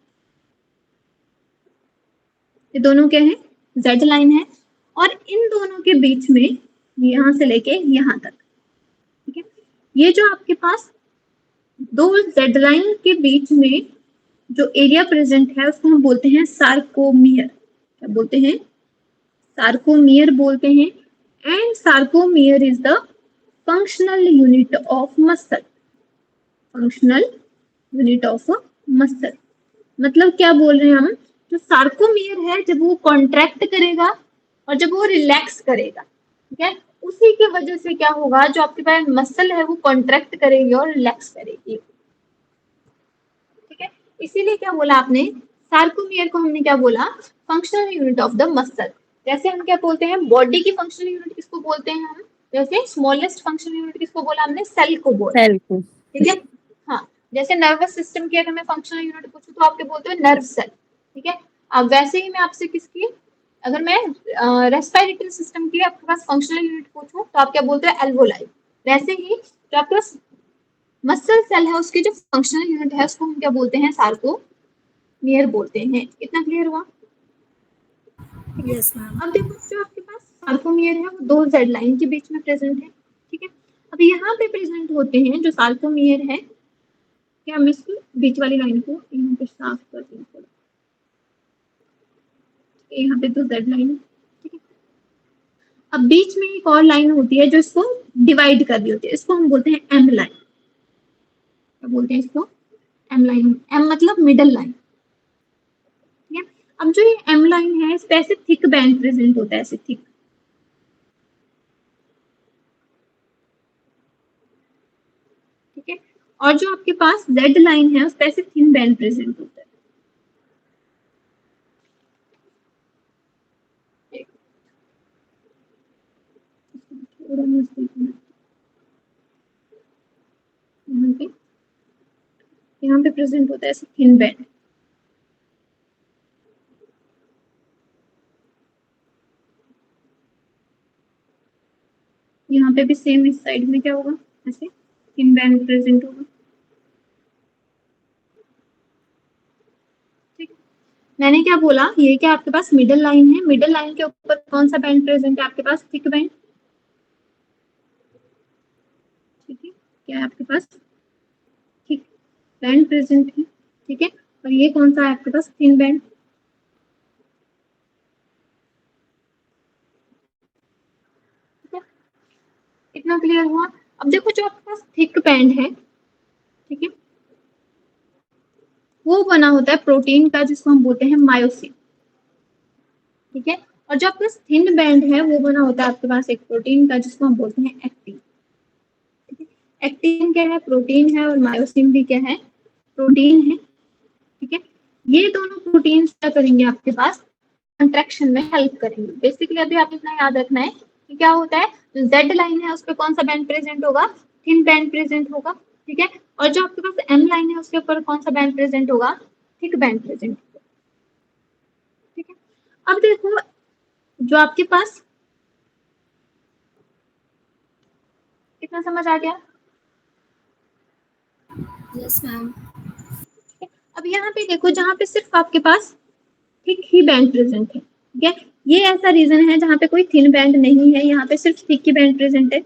ये दोनों क्या है, जेड लाइन है, और इन दोनों के बीच में यहां से लेके यहां तक, ठीक है, ये जो आपके पास दो जेड लाइन के बीच में जो एरिया प्रेजेंट है उसको हम बोलते हैं सार्कोमियर। क्या बोलते हैं, सार्कोमियर बोलते हैं। And sarcomere is the functional unit of muscle. Functional unit of muscle मतलब क्या बोल रहे हैं हम, जो सार्कोमियर है जब वो कॉन्ट्रैक्ट करेगा और जब वो रिलैक्स करेगा, ठीक है, उसी की वजह से क्या होगा, जो आपके पास मसल है वो कॉन्ट्रैक्ट करेगी और रिलैक्स करेगी। ठीक है, इसीलिए क्या बोला आपने, सार्कोमियर को हमने क्या बोला, functional unit of the muscle. जैसे हम क्या बोलते हैं, बॉडी की फंक्शनल यूनिट किसको बोलते हैं हम, जैसे स्मॉलेस्ट फंक्शनल यूनिट किसको बोला हमने, सेल को बोला। सेल को। ठीक है, हाँ, जैसे नर्वस सिस्टम की अगर मैं फंक्शनल यूनिट पूछूं तो आपके बोलते हैं नर्व सेल। ठीक है, अब वैसे ही मैं आपसे किसकी, अगर मैं रेस्पिरेटरी सिस्टम की आपके पास फंक्शनल यूनिट पूछूं तो आप क्या बोलते हैं, एल्वोलाई। वैसे ही जो आपके पास मसल सेल है उसकी जो फंक्शनल यूनिट है उसको हम क्या बोलते हैं, सार्कोमियर बोलते हैं। इतना क्लियर हुआ? ठीक है, यस मैम। अब देखो जो आपके पास सार्कोमियर है वो दो जेड लाइन के बीच में प्रेजेंट है। ठीक है, अब यहाँ पे प्रेजेंट होते हैं जो सार्कोमियर है, क्या हम इसको बीच वाली लाइन को यहाँ पे साफ कर दें थोड़ा, यहाँ पे तो जेड लाइन है, ठीक है। अब बीच में एक और लाइन होती है जो इसको डिवाइड कर रही होती है, इसको हम बोलते हैं एम लाइन। क्या बोलते हैं इसको? M line. एम मतलब मिडल लाइन, ठीक है। अब जो ये एम लाइन है इस पे ऐसे थिक बैंड प्रेजेंट होता है, ऐसे थिक, ठीक है। और जो आपके पास जेड लाइन है उस पे ऐसे थिन बैंड प्रेजेंट होता है। थोड़ा यहाँ पे प्रेजेंट होता है ऐसे थिन बैंड। यहाँ पे भी सेम, इस साइड में क्या होगा, ऐसे थिन बैंड प्रेजेंट होगा, ठीक। मैंने क्या बोला, ये क्या आपके पास मिडल लाइन है, मिडल लाइन के ऊपर कौन सा बैंड प्रेजेंट है आपके पास? थिक बैंड, ठीक है। क्या है आपके पास? थिक बैंड प्रेजेंट है, ठीक है। और ये कौन सा है आपके पास? Thin band. इतना क्लियर हुआ? अब देखो जो आपके पास थिक बैंड है, ठीक है, वो बना होता है प्रोटीन का जिसको हम बोलते हैं मायोसिन, ठीक है। और जो आपके पास थिन बैंड है वो बना होता है आपके पास एक प्रोटीन का जिसको हम बोलते हैं एक्टिन, ठीक है। एक्टिन क्या है? प्रोटीन है, और मायोसिन भी क्या है? प्रोटीन है, ठीक है। ये दोनों प्रोटीन्स क्या करेंगे आपके पास? कंट्रैक्शन में हेल्प करेंगे। बेसिकली अभी आप इतना याद रखना है कि क्या होता है, जो जेड लाइन है उस पर कौन सा बैंड प्रेजेंट होगा? थिन बैंड प्रेजेंट होगा, ठीक है। और जो आपके पास एम लाइन है उसके ऊपर कौन सा बैंड प्रेजेंट होगा? थिक बैंड प्रेजेंट होगा, ठीक है। अब देखो जो आपके पास, कितना समझ आ गया? Yes ma'am. अब यहाँ पे देखो जहाँ पे सिर्फ आपके पास थिक ही बैंड प्रेजेंट है, ठीक है। ये ऐसा रीजन है जहाँ पे कोई थिन बैंड नहीं है, यहाँ पे सिर्फ थिक ही बैंड प्रेजेंट है,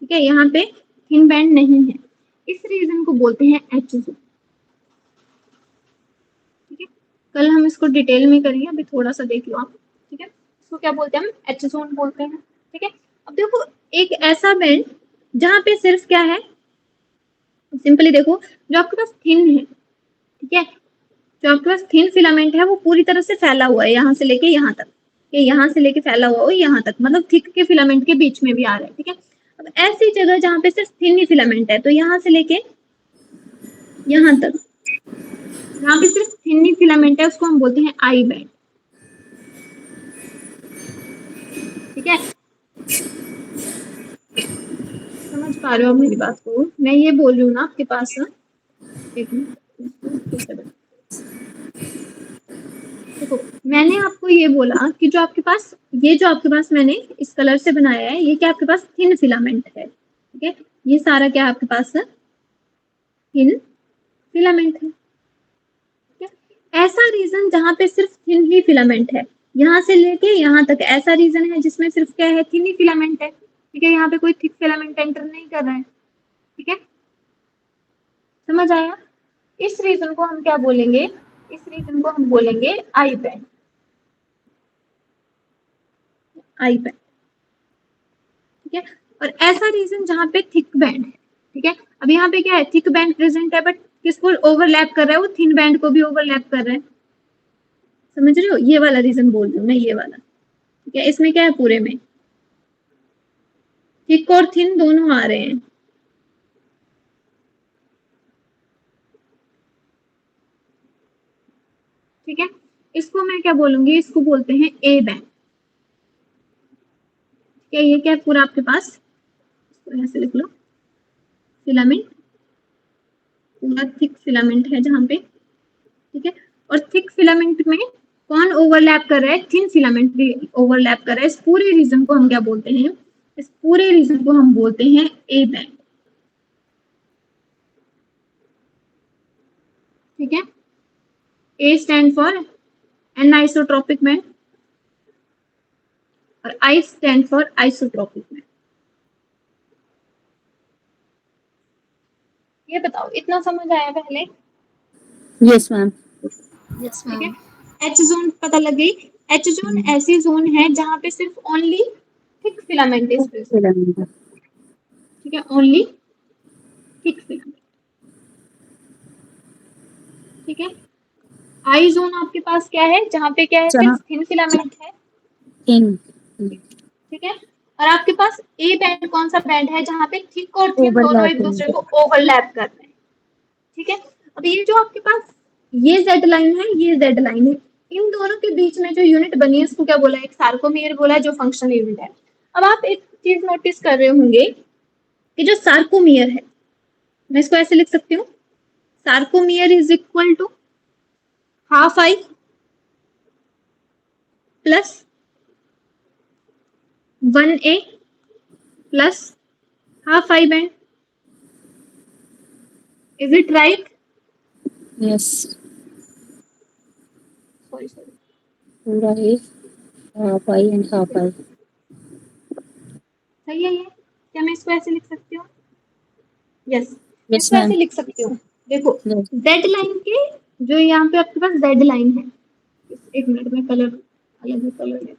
ठीक है। यहाँ पे थिन बैंड नहीं है, इस रीजन को बोलते हैं एच जोन, ठीक है। कल हम इसको डिटेल में करेंगे, अभी थोड़ा सा देख लो आप, ठीक है। इसको क्या बोलते हैं? हम एच जोन बोलते हैं, ठीक है। अब देखो एक ऐसा बैंड जहाँ पे सिर्फ क्या है, सिंपली देखो, जो आपके पास थिन है, ठीक है, जो आपके पास थिन फिलामेंट है वो पूरी तरह से फैला हुआ है यहाँ से लेके यहाँ तक, ये यहाँ से लेके फैला हुआ हो यहाँ तक, मतलब थिक के फिलामेंट के बीच में भी आ रहा है, ठीक है। अब ऐसी जगह जहाँ पे सिर्फ थिन ही फिलामेंट है, तो यहाँ से लेके यहाँ तक जहाँ पे सिर्फ थिन ही फिलामेंट है उसको हम बोलते हैं आई बैंड, ठीक है। समझ पा रहे हो आप मेरी बात को? मैं ये बोल रही हूँ ना आपके पास, एक मिनट, देखो मैंने आपको ये बोला कि जो आपके पास, ये जो आपके पास मैंने इस कलर से बनाया है, ये क्या आपके पास थिन फिलामेंट है, ठीक है। ये सारा क्या आपके पास थिन फिलामेंट है, ठीक है। ऐसा रीजन जहाँ पे सिर्फ थिन ही फिलामेंट है, यहाँ से लेके यहाँ तक ऐसा रीजन है जिसमें सिर्फ क्या है? थिन ही फिलामेंट है, ठीक है। यहाँ पे कोई थिक फिलामेंट एंटर नहीं कर रहा है, ठीक है। समझ आया? इस रीजन को हम क्या बोलेंगे? इस रीजन को हम बोलेंगे आई बैंड, आई बैंड, ठीक है। और ऐसा रीजन जहाँ पे थिक बैंड है, ठीक है। अब यहाँ पे क्या है? थिक बैंड प्रेजेंट है, बट किसको ओवरलैप कर रहा है? वो थिन बैंड को भी ओवरलैप कर रहा है, समझ रहे हो? ये वाला रीजन बोल रही हूँ मैं, ये वाला, ठीक है। इसमें क्या है? पूरे में थिक और थिन दोनों आ रहे हैं, ठीक है। इसको मैं क्या बोलूंगी? इसको बोलते हैं ए बैंड, क्या ये क्या है? पूरा आपके पास, इसको ऐसे लिख लो, फिलामेंट, पूरा थिक फिलामेंट है जहाँ पे, ठीक है। और थिक फिलामेंट में कौन ओवरलैप कर रहा है? थिन फिलामेंट भी ओवरलैप कर रहा है। इस पूरे रीजन को हम क्या बोलते हैं? इस पूरे रीजन को हम बोलते हैं ए बैंड, ठीक है। ए स्टैंड फॉर एनाइसोट्रोपिक बैंड, और I stand for isotropic ma'am. ये बताओ, इतना समझ आया पहले? Yes ma'am. यस ठीक है, मैम। एच जोन पता लग गई। एच जोन ऐसी जोन है जहां पे सिर्फ only thick filament is present. ठीक है, ओनली थिक फिलामेंट। ठीक है, आई जोन आपके पास क्या है, जहां पे क्या है, जहाँ सिर्फ थिन फिलामेंट है। इन ठीक है, और आपके पास ए बैंड कौन सा बैंड है, जहां पे थिक और थिन दोनों एक ओवरलैपिंग। दूसरे को ओवरलैप कर रहे हैं। ठीक है, अब ये जो आपके पास ये जेड लाइन है, ये जेड लाइन है, इन दोनों के बीच में जो यूनिट बनी है उसको क्या बोला है, एक सार्कोमियर बोला है, जो फंक्शनल यूनिट है। अब आप एक चीज नोटिस कर रहे होंगे कि जो सार्कोमियर है, मैं इसको ऐसे लिख सकती हूँ, sarcomere is equal to half I plus 1A plus half I band. Is it right? Yes, sorry sorry, पूरा है, half I and half I. सही है ये? क्या मैं इसको ऐसे लिख सकती हूँ? यस, मैं यस इसको मैम। ऐसे लिख सकती हूँ। देखो, यस। जेड लाइन के जो यहाँ पे आपके पास जेड लाइन है, एक मिनट में कलर अलग कलर है।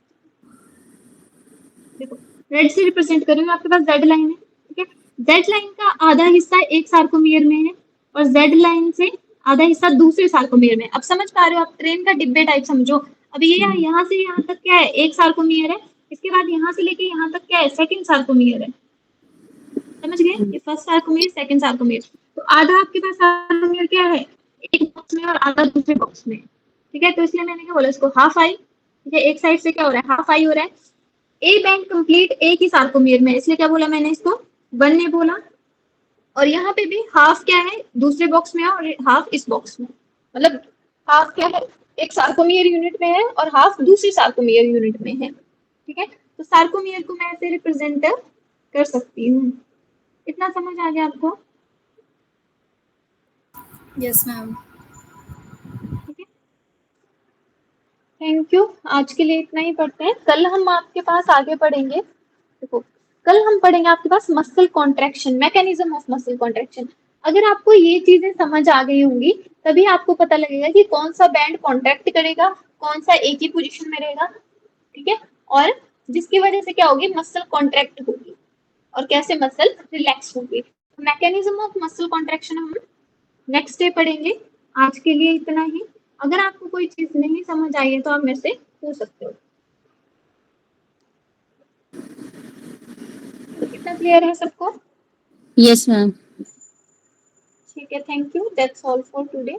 देखो, रेड से रिप्रेजेंट कर रही हूँ, आपके पास जेड लाइन है। ठीक है, जेड लाइन का आधा हिस्सा एक सार्कोमियर में है और जेड लाइन से आधा हिस्सा दूसरे सार्कोमियर में। अब समझ पा रहे हो आप, ट्रेन का डिब्बे टाइप समझो। अब ये यहाँ से यहाँ तक क्या है, एक सार्कोमियर है, इसके बाद यहाँ से लेके यहाँ तक क्या है, सेकंड सार्कोमियर है। समझ गए, ये फर्स्ट सार्कोमियर, सेकंड सार्कोमियर। तो आधा आपके पास सार्कोमियर क्या है, एक बॉक्स में, और आधा दूसरे बॉक्स में। ठीक है, तो इसलिए मैंने क्या बोला, इसको हाफ आई। ठीक है, एक साइड से क्या हो रहा है, हाफ आई हो रहा है। ए बैंड कंप्लीट एक ही सार्कोमियर में, इसलिए क्या बोला मैंने इसको, 1 ने बोला। और यहाँ पे भी हाफ क्या है, दूसरे बॉक्स में है और हाफ इस बॉक्स में, मतलब हाफ क्या है, एक सार्कोमियर यूनिट में है और हाफ दूसरी सार्कोमियर यूनिट में है। ठीक है, तो सार्कोमियर को मैं ऐसे रिप्रेजेंट कर सकती हूँ। इतना समझ आ गया आपको? Yes ma'am. ठीक है, थैंक यू। आज के लिए इतना ही पढ़ते हैं, कल हम आपके पास आगे पढ़ेंगे। देखो, कल हम पढ़ेंगे आपके पास muscle contraction, mechanism of muscle contraction. अगर आपको ये चीजें समझ आ गई होंगी, तभी आपको पता लगेगा कि कौन सा बैंड कॉन्ट्रैक्ट करेगा, कौन सा एक ही पोजीशन में रहेगा। ठीक है, और जिसकी वजह से क्या होगी, मसल कॉन्ट्रैक्ट होगी, और कैसे मसल रिलैक्स होगी। मैकेनिज्म ऑफ मसल कॉन्ट्रैक्शन हम नेक्स्ट डे पढ़ेंगे। आज के लिए इतना ही। अगर आपको कोई चीज नहीं समझ आई है तो आप मेरे से पूछ सकते हो। इतना क्लियर है सबको? Yes ma'am. ठीक है, thank you, that's all for today.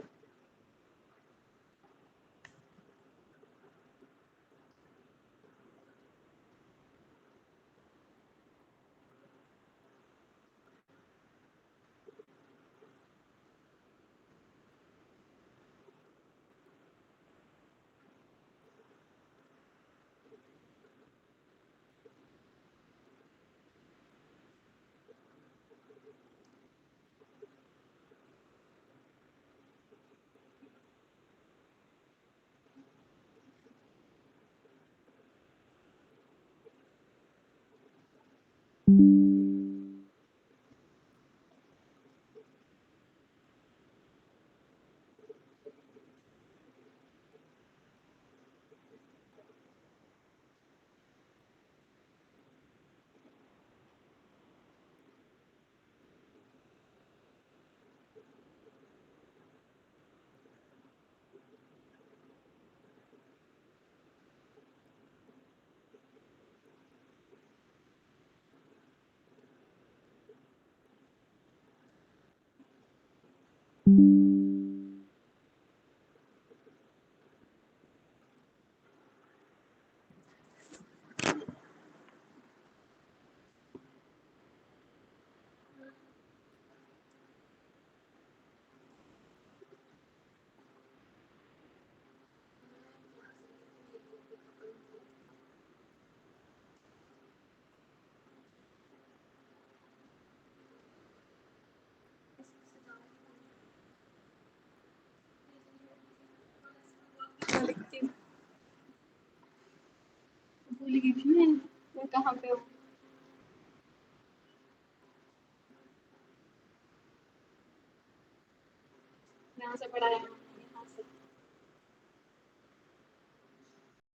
यहाँ से पढ़ाया